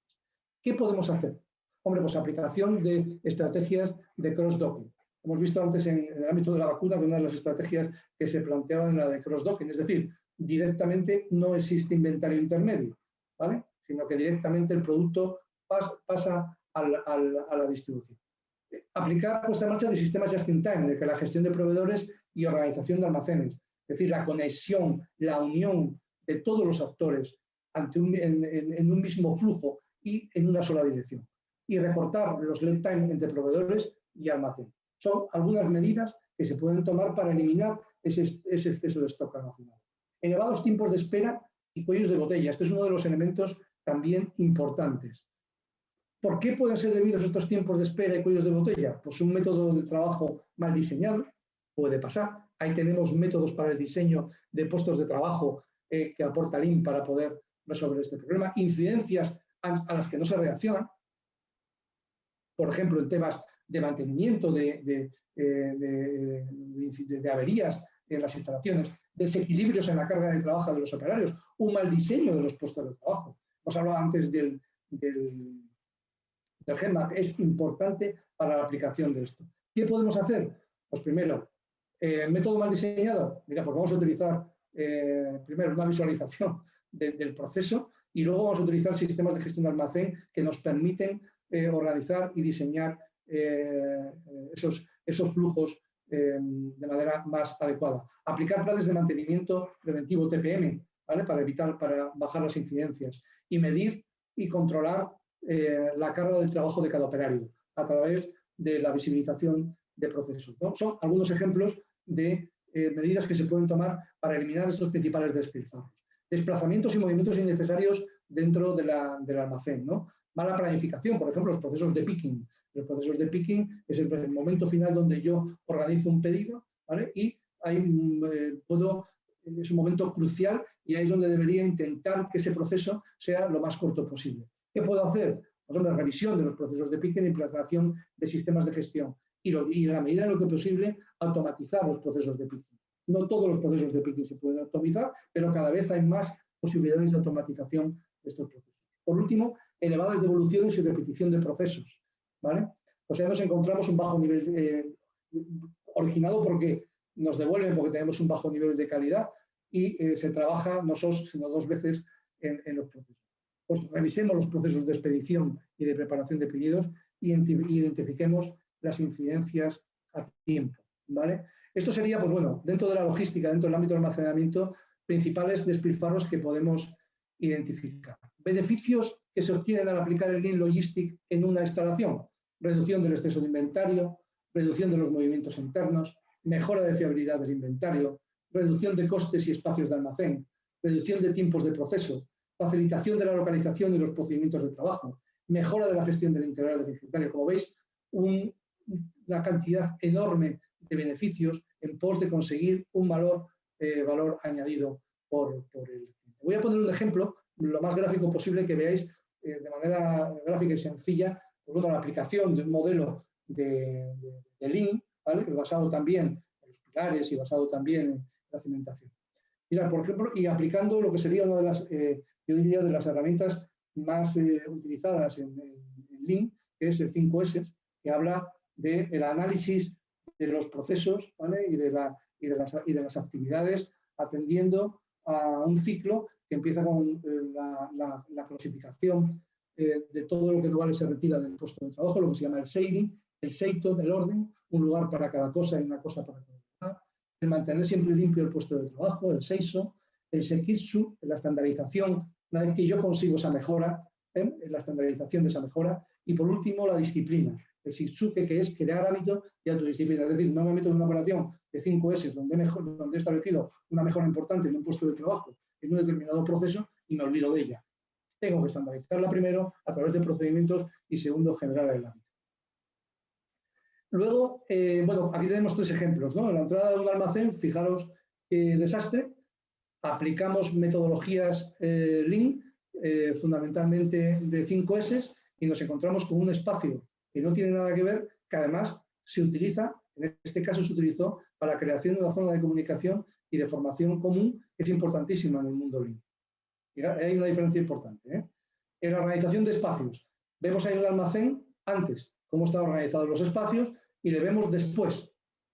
[SPEAKER 2] ¿Qué podemos hacer? Hombre, pues aplicación de estrategias de cross-docking. Hemos visto antes en el ámbito de la vacuna que una de las estrategias que se planteaban era la de cross-docking, es decir, directamente no existe inventario intermedio, ¿vale? Sino que directamente el producto pasa a la distribución. Aplicar puesta en marcha de sistemas just-in-time, de que la gestión de proveedores y organización de almacenes, es decir, la conexión, la unión de todos los actores en un mismo flujo y en una sola dirección. Y recortar los lead time entre proveedores y almacén. Son algunas medidas que se pueden tomar para eliminar ese exceso de stock almacenado. Elevados tiempos de espera y cuellos de botella. Este es uno de los elementos también importantes. ¿Por qué pueden ser debidos estos tiempos de espera y cuellos de botella? Pues un método de trabajo mal diseñado, puede pasar. Ahí tenemos métodos para el diseño de puestos de trabajo que aporta Lean para poder resolver este problema. Incidencias a las que no se reacciona, por ejemplo, en temas de mantenimiento, de averías en las instalaciones, desequilibrios en la carga de trabajo de los operarios, un mal diseño de los puestos de trabajo. Hemos hablado antes del GenMat, es importante para la aplicación de esto. ¿Qué podemos hacer? Pues primero, Método mal diseñado, mira, pues vamos a utilizar primero una visualización del proceso y luego vamos a utilizar sistemas de gestión de almacén que nos permiten organizar y diseñar esos flujos de manera más adecuada. Aplicar planes de mantenimiento preventivo TPM, ¿vale? Para bajar las incidencias y medir y controlar la carga del trabajo de cada operario a través de la visibilización de procesos, ¿no? Son algunos ejemplos de medidas que se pueden tomar para eliminar estos principales despilfarros. Desplazamientos y movimientos innecesarios dentro del almacén, ¿no? Mala planificación, por ejemplo, los procesos de picking. Los procesos de picking es el momento final donde yo organizo un pedido, ¿vale? Y ahí es un momento crucial y ahí es donde debería intentar que ese proceso sea lo más corto posible. ¿Qué puedo hacer? Por ejemplo, revisión de los procesos de picking e implantación de sistemas de gestión. Y en la medida de lo que posible, automatizar los procesos de picking. No todos los procesos de picking se pueden automatizar, pero cada vez hay más posibilidades de automatización de estos procesos. Por último, elevadas devoluciones y repetición de procesos, ¿vale? O sea, nos encontramos un bajo nivel originado porque nos devuelven porque tenemos un bajo nivel de calidad y se trabaja no solo, sino 2 veces en los procesos. Pues revisemos los procesos de expedición y de preparación de pedidos y identifiquemos las incidencias a tiempo, ¿vale? Esto sería, pues bueno, dentro de la logística, dentro del ámbito del almacenamiento, principales despilfarros que podemos identificar. Beneficios que se obtienen al aplicar el Lean Logistic en una instalación. Reducción del exceso de inventario, reducción de los movimientos internos, mejora de fiabilidad del inventario, reducción de costes y espacios de almacén, reducción de tiempos de proceso, facilitación de la localización y los procedimientos de trabajo, mejora de la gestión del integral del inventario. Como veis, una cantidad enorme de beneficios en pos de conseguir un valor añadido por el cliente. Voy a poner un ejemplo, lo más gráfico posible, que veáis de manera gráfica y sencilla, pues bueno, la aplicación de un modelo de Lean, ¿vale? Basado también en los pilares y basado también en la cimentación. Mira, por ejemplo, y aplicando lo que sería una de las, yo diría, de las herramientas más utilizadas en Lean, que es el 5S, que habla del análisis de los procesos, ¿vale? y de las actividades atendiendo a un ciclo que empieza con la clasificación de todo lo que lugares se retira del puesto de trabajo, lo que se llama el shading, el seito del orden, un lugar para cada cosa y una cosa para cada lugar, el mantener siempre limpio el puesto de trabajo, el seiso, el sekitsu, la estandarización, una vez que yo consigo esa mejora, la estandarización de esa mejora, y por último la disciplina, el Shitsuke, que es crear hábitos y autodisciplina. Es decir, no me meto en una operación de 5S donde he establecido una mejora importante en un puesto de trabajo en un determinado proceso y me olvido de ella. Tengo que estandarizarla primero a través de procedimientos y segundo, generar el hábito. Luego, bueno, aquí tenemos 3 ejemplos, ¿no? En la entrada de un almacén, fijaros qué desastre. Aplicamos metodologías Lean, fundamentalmente de 5S, y nos encontramos con un espacio que no tiene nada que ver, que además se utiliza, en este caso se utilizó para la creación de una zona de comunicación y de formación común, que es importantísima en el mundo Lean. Hay una diferencia importante, ¿eh? En la organización de espacios, vemos ahí un almacén antes, cómo están organizados los espacios, y le vemos después.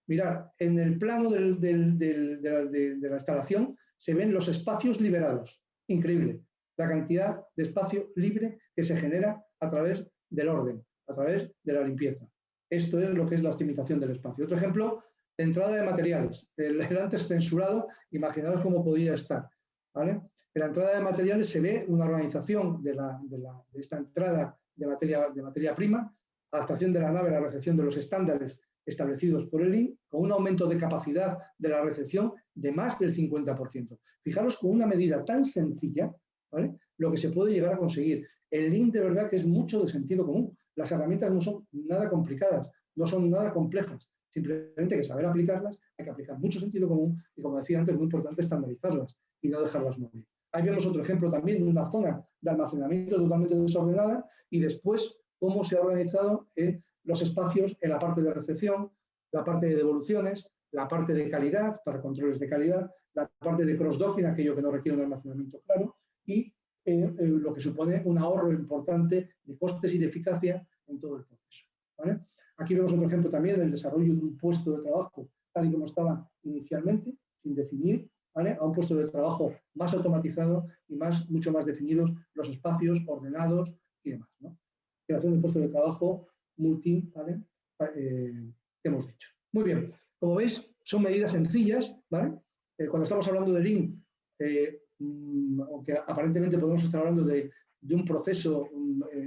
[SPEAKER 2] Mirad, en el plano de la instalación se ven los espacios liberados. Increíble. La cantidad de espacio libre que se genera a través del orden, a través de la limpieza. Esto es lo que es la optimización del espacio. Otro ejemplo, la entrada de materiales. El antes censurado, imaginaros cómo podía estar, ¿vale? En la entrada de materiales se ve una organización de esta entrada de materia prima, adaptación de la nave a la recepción de los estándares establecidos por el Lean, con un aumento de capacidad de la recepción de más del 50%. Fijaros, con una medida tan sencilla, ¿vale?, lo que se puede llegar a conseguir. El Lean de verdad que es mucho de sentido común. Las herramientas no son nada complicadas, no son nada complejas. Simplemente hay que saber aplicarlas, hay que aplicar mucho sentido común y, como decía antes, es muy importante estandarizarlas y no dejarlas morir. Ahí vemos otro ejemplo también de una zona de almacenamiento totalmente desordenada y después cómo se ha organizado los espacios en la parte de recepción, la parte de devoluciones, la parte de calidad, para controles de calidad, la parte de cross-docking, aquello que no requiere un almacenamiento claro, y lo que supone un ahorro importante de costes y de eficacia en todo el proceso, ¿vale? Aquí vemos otro ejemplo también del desarrollo de un puesto de trabajo tal y como estaba inicialmente, sin definir, ¿vale? A un puesto de trabajo más automatizado y mucho más definidos los espacios ordenados y demás, ¿no? Creación de puestos de trabajo multi, ¿vale? Que hemos dicho. Muy bien, como veis, son medidas sencillas, ¿vale? Cuando estamos hablando de Lean, aunque aparentemente podemos estar hablando de un proceso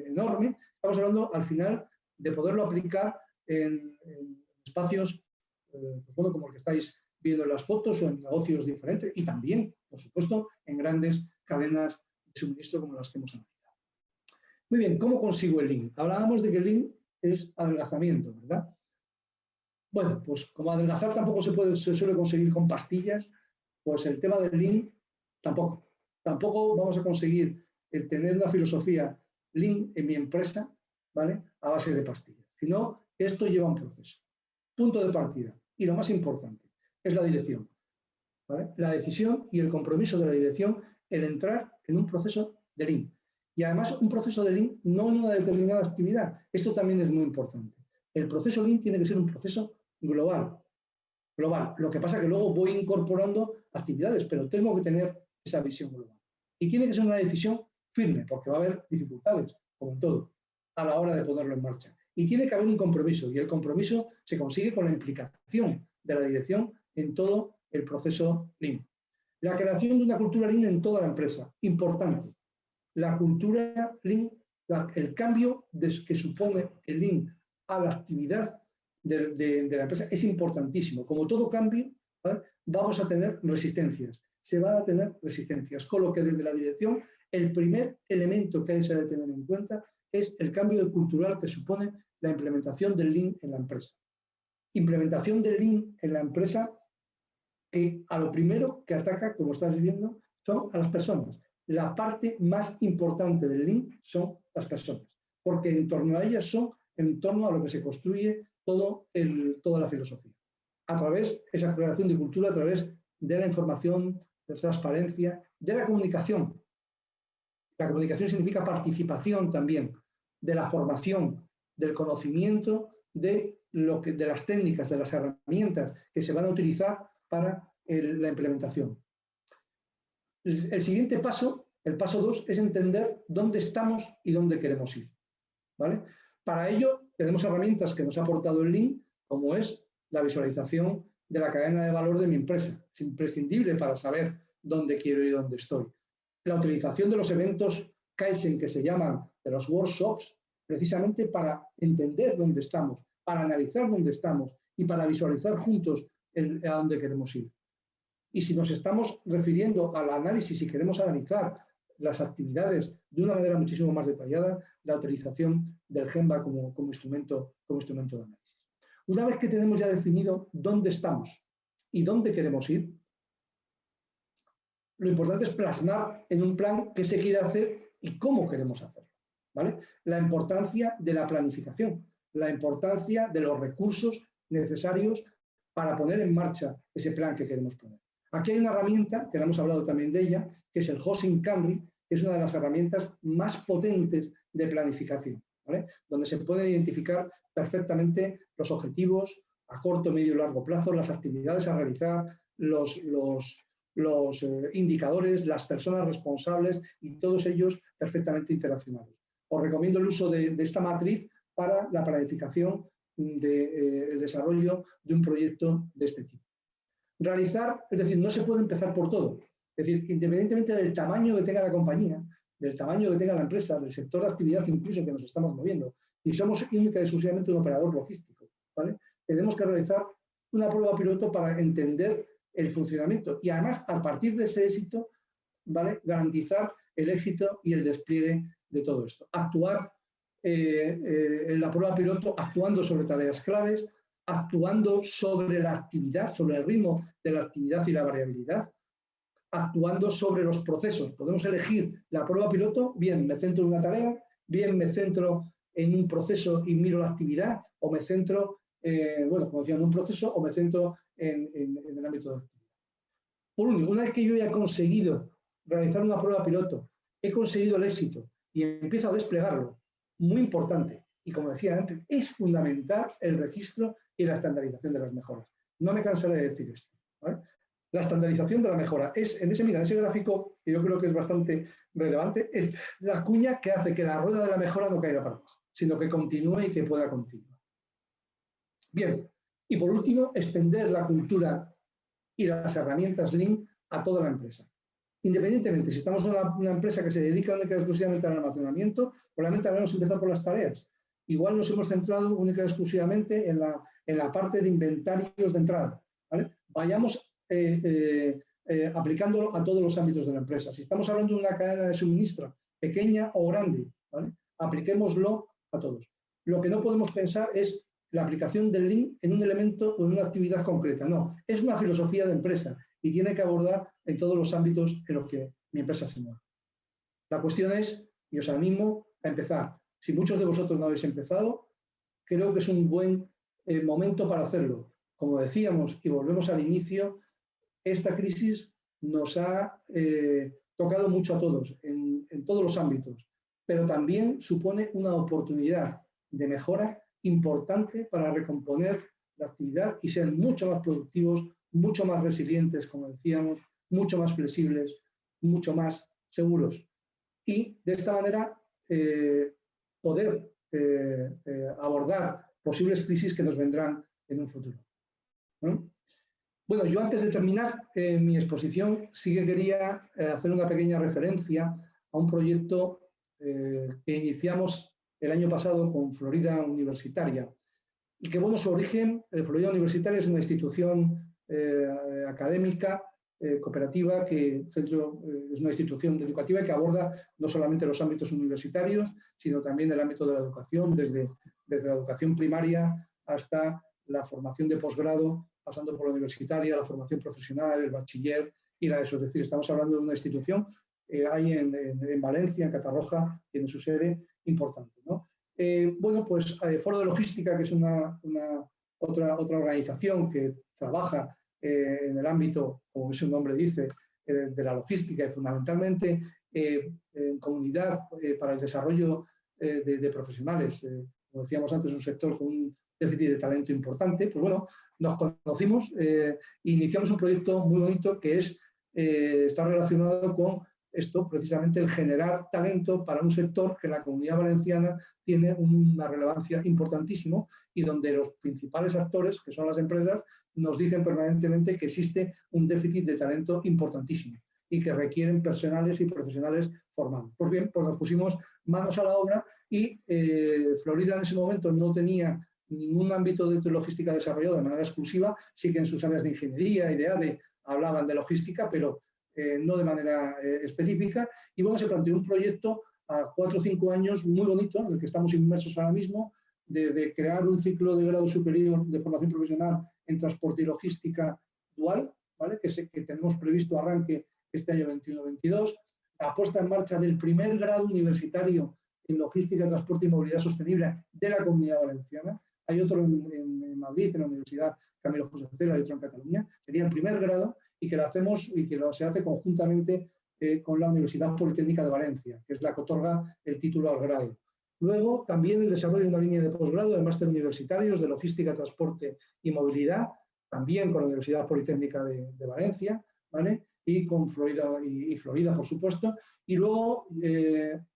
[SPEAKER 2] enorme, estamos hablando al final de poderlo aplicar en espacios pues bueno, como el que estáis viendo en las fotos o en negocios diferentes y también, por supuesto, en grandes cadenas de suministro como las que hemos analizado. Muy bien, ¿cómo consigo el Lean? Hablábamos de que el Lean es adelgazamiento, ¿verdad? Bueno, pues como adelgazar tampoco se suele conseguir con pastillas, pues el tema del Lean tampoco. Tampoco vamos a conseguir el tener una filosofía Lean en mi empresa, ¿vale? A base de pastillas. Sino que esto lleva un proceso. Punto de partida. Y lo más importante es la dirección, ¿vale? La decisión y el compromiso de la dirección en entrar en un proceso de Lean. Y además un proceso de Lean no en una determinada actividad. Esto también es muy importante. El proceso Lean tiene que ser un proceso global. Global. Lo que pasa es que luego voy incorporando actividades, pero tengo que tener esa visión global. Y tiene que ser una decisión firme, porque va a haber dificultades, como en todo, a la hora de ponerlo en marcha. Y tiene que haber un compromiso, y el compromiso se consigue con la implicación de la dirección en todo el proceso Lean. La creación de una cultura Lean en toda la empresa, importante. La cultura Lean, el cambio que supone el Lean a la actividad de la empresa es importantísimo. Como todo cambio, ¿vale? Vamos a tener resistencias. Se van a tener resistencias, con lo que desde la dirección el primer elemento que hay que tener en cuenta es el cambio cultural que supone la implementación del Lean en la empresa. Implementación del Lean en la empresa que a lo primero que ataca, como estás viendo, son a las personas. La parte más importante del Lean son las personas, porque en torno a ellas son en torno a lo que se construye toda la filosofía. A través de esa creación de cultura, a través de la información, de la transparencia, de la comunicación. La comunicación significa participación también, de la formación, del conocimiento, de las técnicas, de las herramientas que se van a utilizar para la implementación. El siguiente paso, el paso 2, es entender dónde estamos y dónde queremos ir, ¿vale? Para ello, tenemos herramientas que nos ha aportado el Lean, como es la visualización de la cadena de valor de mi empresa. Es imprescindible para saber dónde quiero y dónde estoy. La utilización de los eventos Kaizen, que se llaman, de los workshops, precisamente para entender dónde estamos, para analizar dónde estamos y para visualizar juntos a dónde queremos ir. Y si nos estamos refiriendo al análisis y queremos analizar las actividades de una manera muchísimo más detallada, la utilización del Gemba como instrumento de análisis. Una vez que tenemos ya definido dónde estamos y dónde queremos ir, lo importante es plasmar en un plan qué se quiere hacer y cómo queremos hacerlo, ¿vale? La importancia de la planificación, la importancia de los recursos necesarios para poner en marcha ese plan que queremos poner. Aquí hay una herramienta, que hemos hablado también de ella, que es el Hoshin Kanri, que es una de las herramientas más potentes de planificación, ¿vale? Donde se pueden identificar perfectamente los objetivos a corto, medio y largo plazo, las actividades a realizar, los indicadores, las personas responsables y todos ellos perfectamente interaccionables. Os recomiendo el uso de esta matriz para la planificación del desarrollo de un proyecto de este tipo. Realizar, es decir, no se puede empezar por todo. Es decir, independientemente del tamaño que tenga la compañía, del tamaño que tenga la empresa, del sector de actividad incluso en que nos estamos moviendo, y somos única y exclusivamente un operador logístico, ¿vale? Tenemos que realizar una prueba piloto para entender el funcionamiento y además a partir de ese éxito, ¿vale? Garantizar el éxito y el despliegue de todo esto. Actuar en la prueba piloto actuando sobre tareas claves, actuando sobre la actividad, sobre el ritmo de la actividad y la variabilidad, actuando sobre los procesos. Podemos elegir la prueba piloto, bien me centro en una tarea, bien me centro en un proceso y miro la actividad, o me centro, bueno, como decía, en un proceso, o me centro en el ámbito de actividad. Por último, una vez que yo ya he conseguido realizar una prueba piloto, he conseguido el éxito y empiezo a desplegarlo, muy importante, y como decía antes, es fundamental el registro y la estandarización de las mejoras. No me cansaré de decir esto, ¿vale? La estandarización de la mejora. En ese gráfico, que yo creo que es bastante relevante, es la cuña que hace que la rueda de la mejora no caiga para abajo, sino que continúe y que pueda continuar. Bien, y por último, extender la cultura y las herramientas Lean a toda la empresa. Independientemente, si estamos en una empresa que se dedica única y exclusivamente al almacenamiento, probablemente habremos empezado por las tareas. Igual nos hemos centrado única y exclusivamente en la parte de inventarios de entrada, ¿vale? Vayamos aplicándolo a todos los ámbitos de la empresa. Si estamos hablando de una cadena de suministro, pequeña o grande, ¿vale? Apliquémoslo a todos. Lo que no podemos pensar es la aplicación del Lean en un elemento o en una actividad concreta. No, es una filosofía de empresa y tiene que abordar en todos los ámbitos en los que mi empresa se mueve. La cuestión es, y os animo a empezar. Si muchos de vosotros no habéis empezado, creo que es un buen momento para hacerlo. Como decíamos, y volvemos al inicio, esta crisis nos ha tocado mucho a todos, en todos los ámbitos, pero también supone una oportunidad de mejora importante para recomponer la actividad y ser mucho más productivos, mucho más resilientes, como decíamos, mucho más flexibles, mucho más seguros. Y de esta manera poder abordar posibles crisis que nos vendrán en un futuro. ¿No? Bueno, yo antes de terminar mi exposición sí que quería hacer una pequeña referencia a un proyecto que iniciamos el año pasado con Florida Universitaria y que, bueno, su origen, Florida Universitaria es una institución académica, cooperativa, es una institución educativa que aborda no solamente los ámbitos universitarios, sino también el ámbito de la educación, desde la educación primaria hasta la formación de posgrado, pasando por la universitaria, la formación profesional, el bachiller y la ESO. Es decir, estamos hablando de una institución hay en Valencia, en Catarroja, tiene su sede importante, ¿no? Bueno, pues Foro de Logística, que es otra organización que trabaja en el ámbito, como su nombre dice, de la logística y fundamentalmente en comunidad para el desarrollo de profesionales. Como decíamos antes, un sector con un déficit de talento importante. Pues bueno, nos conocimos e iniciamos un proyecto muy bonito que está relacionado con esto, precisamente el generar talento para un sector que en la Comunidad Valenciana tiene una relevancia importantísima y donde los principales actores, que son las empresas, nos dicen permanentemente que existe un déficit de talento importantísimo y que requieren personales y profesionales formados. Pues bien, pues nos pusimos manos a la obra y Florida en ese momento no tenía ningún ámbito de logística desarrollado de manera exclusiva, sí que en sus áreas de ingeniería y de ADE hablaban de logística, pero no de manera específica, y bueno, se planteó un proyecto a 4 o 5 años muy bonito, en el que estamos inmersos ahora mismo, de crear un ciclo de grado superior de formación profesional en transporte y logística dual, ¿vale? que tenemos previsto arranque este año 21-22, la puesta en marcha del primer grado universitario en logística, transporte y movilidad sostenible de la Comunidad Valenciana. Hay otro en Madrid, en la Universidad Camilo José Cela, y otro en Cataluña. Sería el primer grado y que lo hacemos y que se hace conjuntamente con la Universidad Politécnica de Valencia, que es la que otorga el título al grado. Luego, también el desarrollo de una línea de posgrado de máster universitarios de logística, transporte y movilidad, también con la Universidad Politécnica de Valencia, ¿vale? Y con Florida, y Florida, por supuesto. Y luego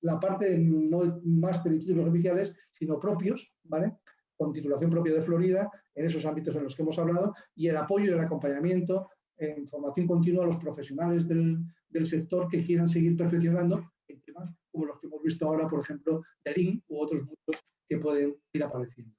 [SPEAKER 2] la parte de no máster y títulos oficiales, sino propios, ¿vale? Con titulación propia de Florida, en esos ámbitos en los que hemos hablado, y el apoyo y el acompañamiento en formación continua a los profesionales del sector que quieran seguir perfeccionando en temas como los que hemos visto ahora, por ejemplo, de Lean u otros muchos que pueden ir apareciendo.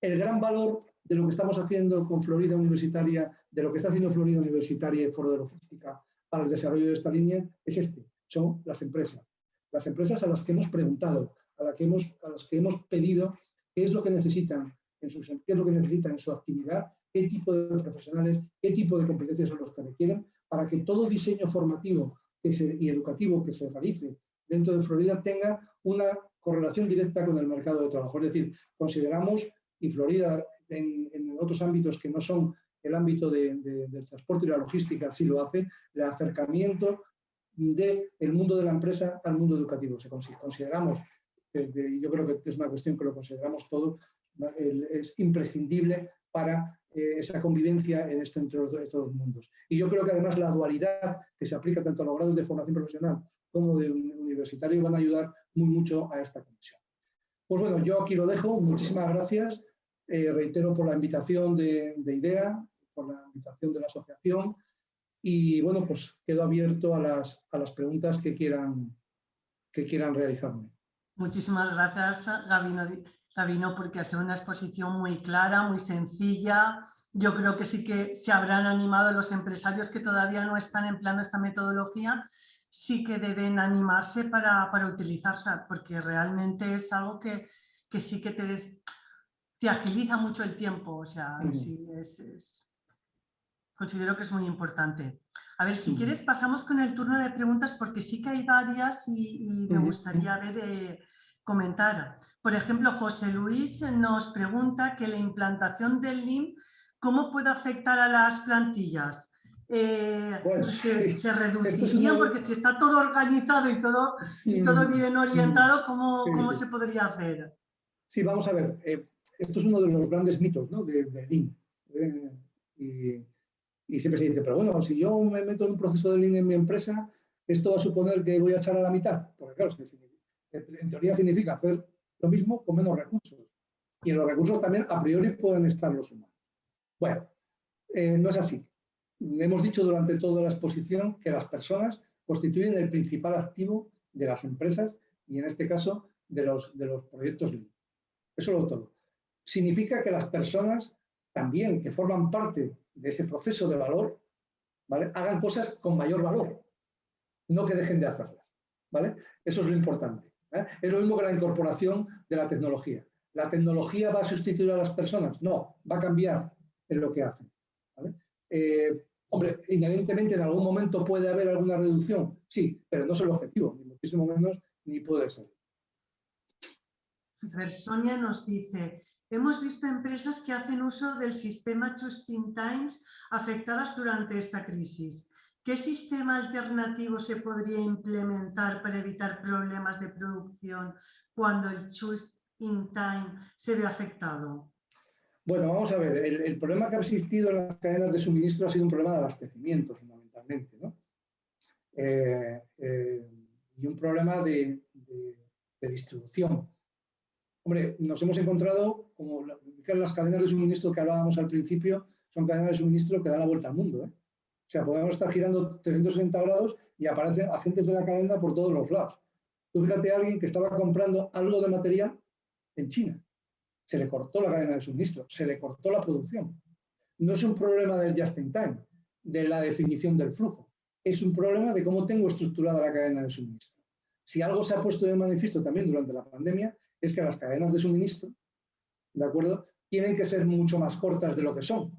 [SPEAKER 2] El gran valor de lo que estamos haciendo con Florida Universitaria, de lo que está haciendo Florida Universitaria y Foro de Logística para el desarrollo de esta línea, es son las empresas. Las empresas a las que hemos preguntado, a las que hemos pedido qué es lo que necesitan en su actividad, qué tipo de profesionales, qué tipo de competencias son los que requieren, para que todo diseño formativo y educativo que se realice dentro de Florida tenga una correlación directa con el mercado de trabajo. Es decir, consideramos, y Florida en otros ámbitos que no son el ámbito del transporte y la logística, sí lo hace, el acercamiento del mundo de la empresa al mundo educativo. Consideramos, y yo creo que es una cuestión que lo consideramos todo, es imprescindible para esa convivencia entre estos dos mundos. Y yo creo que además la dualidad que se aplica tanto a los grados de formación profesional como de universitario van a ayudar mucho a esta conexión. Pues bueno, yo aquí lo dejo. Muchísimas gracias. Reitero por la invitación de IDEA, por la invitación de la asociación. Y bueno, pues quedo abierto a las preguntas que quieran realizarme.
[SPEAKER 1] Muchísimas gracias, Gabino, porque ha sido una exposición muy clara, muy sencilla. Yo creo que sí que se habrán animado los empresarios que todavía no están empleando esta metodología, sí que deben animarse para utilizarla, porque realmente es algo que sí que te agiliza mucho el tiempo. O sea, sí, considero que es muy importante. A ver, si quieres pasamos con el turno de preguntas, porque sí que hay varias y me gustaría comentar. Por ejemplo, José Luis nos pregunta que la implantación del Lean, ¿cómo puede afectar a las plantillas?
[SPEAKER 2] Bueno,
[SPEAKER 1] ¿Se reducirían? Porque si está todo organizado y todo bien orientado, ¿cómo se podría hacer?
[SPEAKER 2] Sí, vamos a ver. Esto es uno de los grandes mitos, ¿no?, de Lean. Y siempre se dice, pero bueno, si yo me meto en un proceso de Lean en mi empresa, ¿esto va a suponer que voy a echar a la mitad? Porque claro, en teoría significa hacer lo mismo con menos recursos. Y en los recursos también a priori pueden estar los humanos. Bueno, no es así. Hemos dicho durante toda la exposición que las personas constituyen el principal activo de las empresas y en este caso de los proyectos Lean. Eso es todo. Significa que las personas también que forman parte de ese proceso de valor, ¿vale?, hagan cosas con mayor valor, no que dejen de hacerlas, ¿vale? Eso es lo importante. Es lo mismo que la incorporación de la tecnología. ¿La tecnología va a sustituir a las personas? No, va a cambiar en lo que hacen, ¿vale? Hombre, inherentemente en algún momento puede haber alguna reducción, sí, pero no es el objetivo, ni muchísimo menos, ni puede ser.
[SPEAKER 1] A ver, Sonia nos dice, hemos visto empresas que hacen uso del sistema Just in Time afectadas durante esta crisis. ¿Qué sistema alternativo se podría implementar para evitar problemas de producción cuando el Just in Time se ve afectado?
[SPEAKER 2] Bueno, vamos a ver, el problema que ha existido en las cadenas de suministro ha sido un problema de abastecimiento, fundamentalmente, ¿no? Y un problema de distribución. Hombre, nos hemos encontrado, como las cadenas de suministro que hablábamos al principio, son cadenas de suministro que dan la vuelta al mundo, ¿eh? O sea, podemos estar girando 360 grados y aparecen agentes de la cadena por todos los lados. Tú fíjate a alguien que estaba comprando algo de material en China. Se le cortó la cadena de suministro, se le cortó la producción. No es un problema del just in time, de la definición del flujo. Es un problema de cómo tengo estructurada la cadena de suministro. Si algo se ha puesto de manifiesto también durante la pandemia, es que las cadenas de suministro, ¿de acuerdo?, tienen que ser mucho más cortas de lo que son,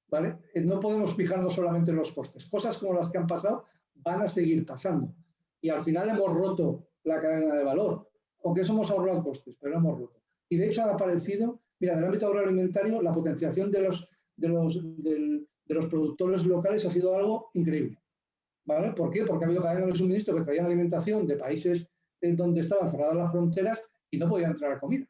[SPEAKER 2] ¿vale? No podemos fijarnos solamente en los costes. Cosas como las que han pasado van a seguir pasando. Y al final hemos roto la cadena de valor, aunque eso hemos ahorrado costes, pero lo hemos roto. Y de hecho han aparecido, mira, en el ámbito agroalimentario, la potenciación de los productores locales ha sido algo increíble, ¿vale? ¿Por qué? Porque ha habido cadenas de suministro que traían alimentación de países donde estaban cerradas las fronteras y no podía entrar comida.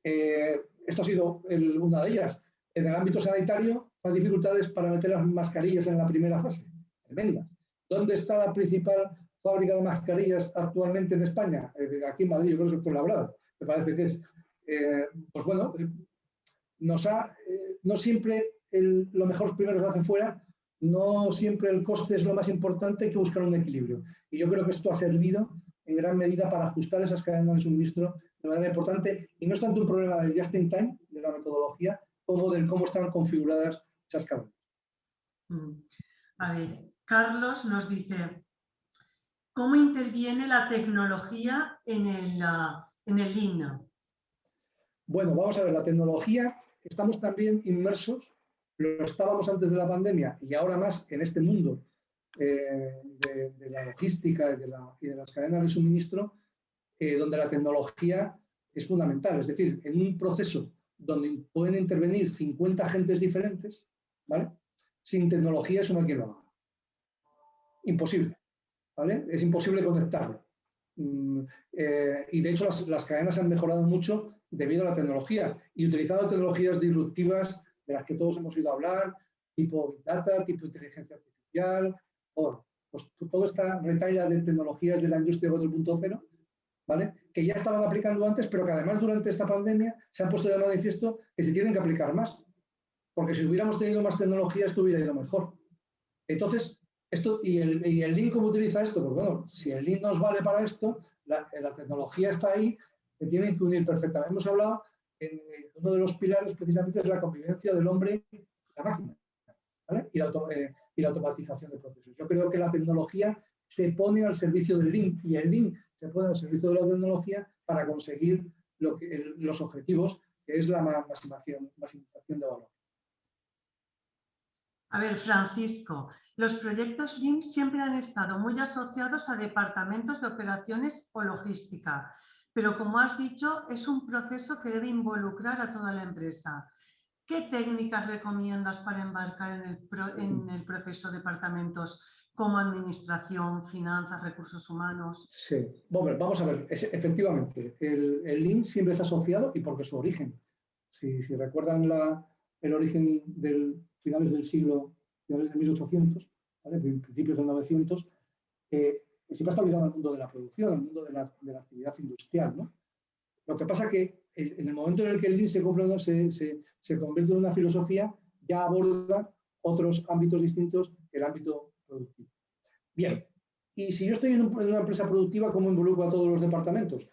[SPEAKER 2] Esto ha sido una de ellas. En el ámbito sanitario, las dificultades para meter las mascarillas en la primera fase, tremendas. ¿Dónde está la principal fábrica de mascarillas actualmente en España? Aquí en Madrid, yo creo que es Fuenlabrada, me parece que es. Pues bueno, no siempre lo mejor primero se hace fuera, no siempre el coste es lo más importante, hay que buscar un equilibrio. Y yo creo que esto ha servido en gran medida para ajustar esas cadenas de suministro de manera importante, y no es tanto un problema del just in time, de la metodología, como del cómo están configuradas esas cadenas.
[SPEAKER 1] A ver, Carlos nos dice, ¿cómo interviene la tecnología en el Lean?
[SPEAKER 2] Bueno, vamos a ver, la tecnología, estamos también inmersos, lo estábamos antes de la pandemia y ahora más en este mundo de la logística y de las cadenas de suministro, donde la tecnología es fundamental. Es decir, en un proceso donde pueden intervenir 50 agentes diferentes, ¿vale?, sin tecnología eso no hay quien lo haga. Imposible, ¿vale? Es imposible conectarlo. Y de hecho las cadenas han mejorado mucho debido a la tecnología y utilizando tecnologías disruptivas de las que todos hemos oído hablar, tipo Big Data, tipo inteligencia artificial, pues toda esta retahíla de tecnologías de la industria 4.0, ¿vale? Que ya estaban aplicando antes, pero que además durante esta pandemia se han puesto de manifiesto que se tienen que aplicar más, porque si hubiéramos tenido más tecnología esto hubiera ido mejor. Entonces, ¿y el Lean cómo utiliza esto? Pues bueno, si el Lean nos vale para esto, la tecnología está ahí, se tienen que unir perfectamente. Hemos hablado, uno de los pilares precisamente es la convivencia del hombre y la máquina, ¿vale? Y la automatización de procesos. Yo creo que la tecnología se pone al servicio del Lean y el Lean se pone al servicio de la tecnología para conseguir los objetivos, que es la maximización de valor.
[SPEAKER 1] A ver, Francisco, los proyectos Lean siempre han estado muy asociados a departamentos de operaciones o logística, pero como has dicho, es un proceso que debe involucrar a toda la empresa. ¿Qué técnicas recomiendas para embarcar en el proceso de departamentos como administración, finanzas, recursos humanos?
[SPEAKER 2] Sí, bueno, vamos a ver, efectivamente, el Lean siempre es asociado y porque su origen. Si recuerdan el origen finales del siglo, finales de 1800, ¿vale? Principios del 900, siempre está ligado al mundo de la producción, al mundo de la actividad industrial, ¿no? Lo que pasa es que en el momento en el que el Lean se convierte en una filosofía, ya aborda otros ámbitos distintos que el ámbito productivo. Bien, y si yo estoy en una empresa productiva, ¿cómo involucro a todos los departamentos?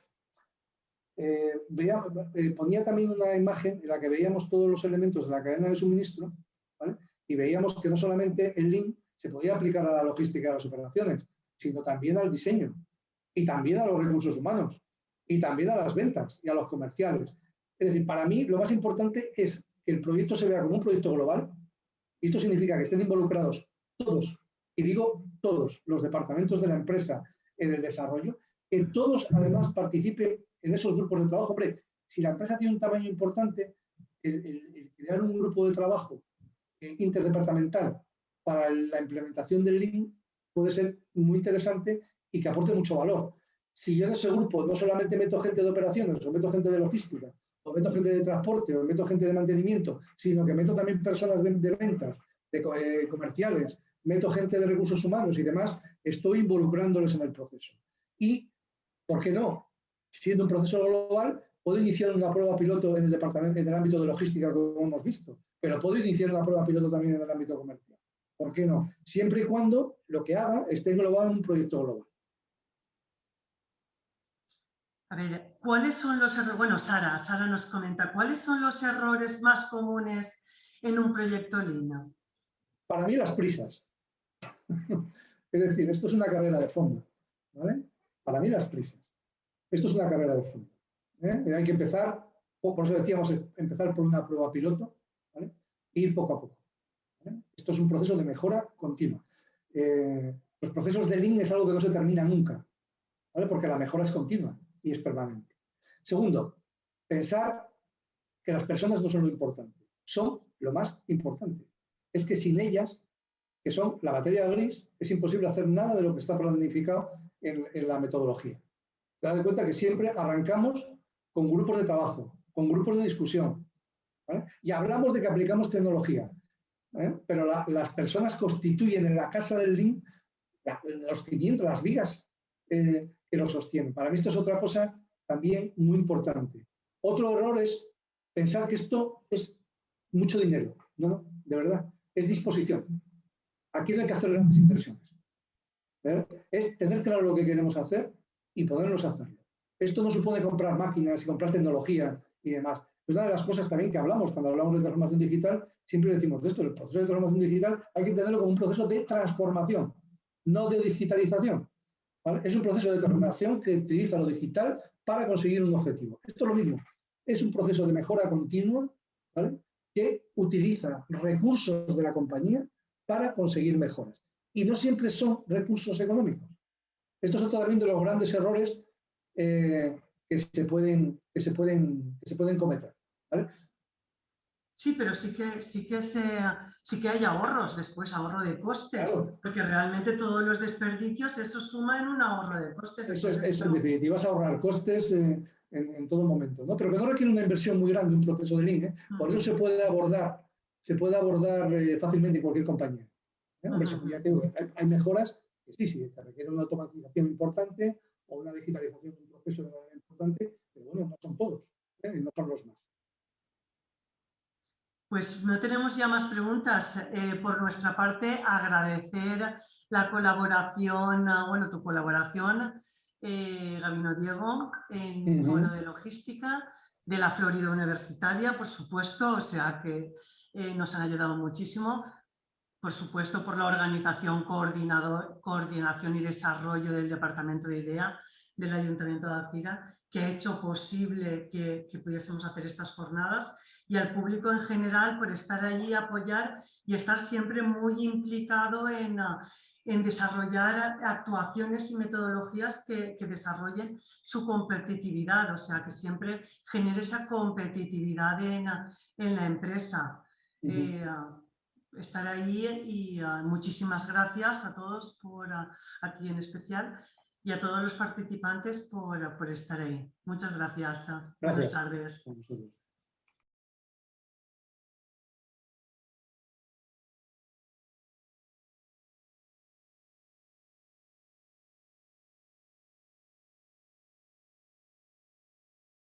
[SPEAKER 2] Ponía también una imagen en la que veíamos todos los elementos de la cadena de suministro, ¿vale? Y veíamos que no solamente el Lean se podía aplicar a la logística y a las operaciones, sino también al diseño, y también a los recursos humanos, y también a las ventas y a los comerciales. Es decir, para mí lo más importante es que el proyecto se vea como un proyecto global, y esto significa que estén involucrados todos, y digo todos, los departamentos de la empresa en el desarrollo, que todos además participen en esos grupos de trabajo. Hombre, si la empresa tiene un tamaño importante, el crear un grupo de trabajo interdepartamental para la implementación del Lean puede ser muy interesante y que aporte mucho valor. Si yo en ese grupo no solamente meto gente de operaciones, o meto gente de logística, o meto gente de transporte, o meto gente de mantenimiento, sino que meto también personas de ventas, de comerciales, meto gente de recursos humanos y demás, estoy involucrándoles en el proceso. Y, ¿por qué no? Siendo un proceso global, puedo iniciar una prueba piloto en el departamento, en el ámbito de logística, como hemos visto, pero puedo iniciar una prueba piloto también en el ámbito comercial. ¿Por qué no? Siempre y cuando lo que haga esté englobado en un proyecto global.
[SPEAKER 1] A ver, ¿cuáles son los errores? Bueno, Sara nos comenta, ¿cuáles son los errores más comunes en un proyecto Lean?
[SPEAKER 2] Para mí, las prisas. Es decir, esto es una carrera de fondo, ¿vale? Para mí, las prisas. Esto es una carrera de fondo. Hay que empezar, por eso decíamos, empezar por una prueba piloto, ¿vale? E ir poco a poco, ¿vale? Esto es un proceso de mejora continua. Los procesos de Lean es algo que no se termina nunca, ¿vale? Porque la mejora es continua y es permanente. Segundo, pensar que las personas no son lo importante, son lo más importante. Es que sin ellas, que son la materia gris, es imposible hacer nada de lo que está planificado en la metodología. Te das cuenta que siempre arrancamos con grupos de trabajo, con grupos de discusión, ¿vale? Y hablamos de que aplicamos tecnología, pero las personas constituyen en la casa del Lean los cimientos, las vigas que lo sostienen. Para mí esto es otra cosa también muy importante. Otro error es pensar que esto es mucho dinero. No, de verdad, es disposición. Aquí no hay que hacer grandes inversiones. Es tener claro lo que queremos hacer y podernos hacerlo. Esto no supone comprar máquinas y comprar tecnología y demás. Una de las cosas también que hablamos cuando hablamos de transformación digital, siempre decimos de esto, el proceso de transformación digital hay que entenderlo como un proceso de transformación, no de digitalización, ¿vale? Es un proceso de transformación que utiliza lo digital para conseguir un objetivo. Esto es lo mismo, es un proceso de mejora continua, ¿vale? Que utiliza recursos de la compañía para conseguir mejoras. Y no siempre son recursos económicos. Estos son también de los grandes errores que se pueden cometer, ¿vale?
[SPEAKER 1] Sí, pero sí que hay ahorros después, ahorro de costes, claro. Porque realmente todos los desperdicios, eso suma en un ahorro de costes.
[SPEAKER 2] Eso es en definitiva, es ahorrar costes en todo momento, ¿no? Pero que no requiere una inversión muy grande, un proceso de Lean, ¿eh? Por eso se puede abordar se puede abordar fácilmente en cualquier compañía. Hombre, ya te digo, hay mejoras que sí, que requieren una automatización importante o una digitalización de un proceso de manera importante, pero bueno, no son todos, no son los más.
[SPEAKER 1] Pues no tenemos ya más preguntas. Por nuestra parte, agradecer la colaboración, bueno, tu colaboración, Gabino Diego, en Foro de Logística, de la Florida Universitaria, por supuesto, o sea que nos han ayudado muchísimo. Por supuesto, por la organización, coordinación y desarrollo del Departamento de IDEA del Ayuntamiento de Alcira, que ha hecho posible que pudiésemos hacer estas jornadas, y al público en general por estar allí, apoyar y estar siempre muy implicado en desarrollar actuaciones y metodologías que desarrollen su competitividad, o sea, que siempre genere esa competitividad en la empresa. Estar ahí y muchísimas gracias a todos, a ti en especial, y a todos los participantes por estar ahí. Muchas gracias. Buenas tardes.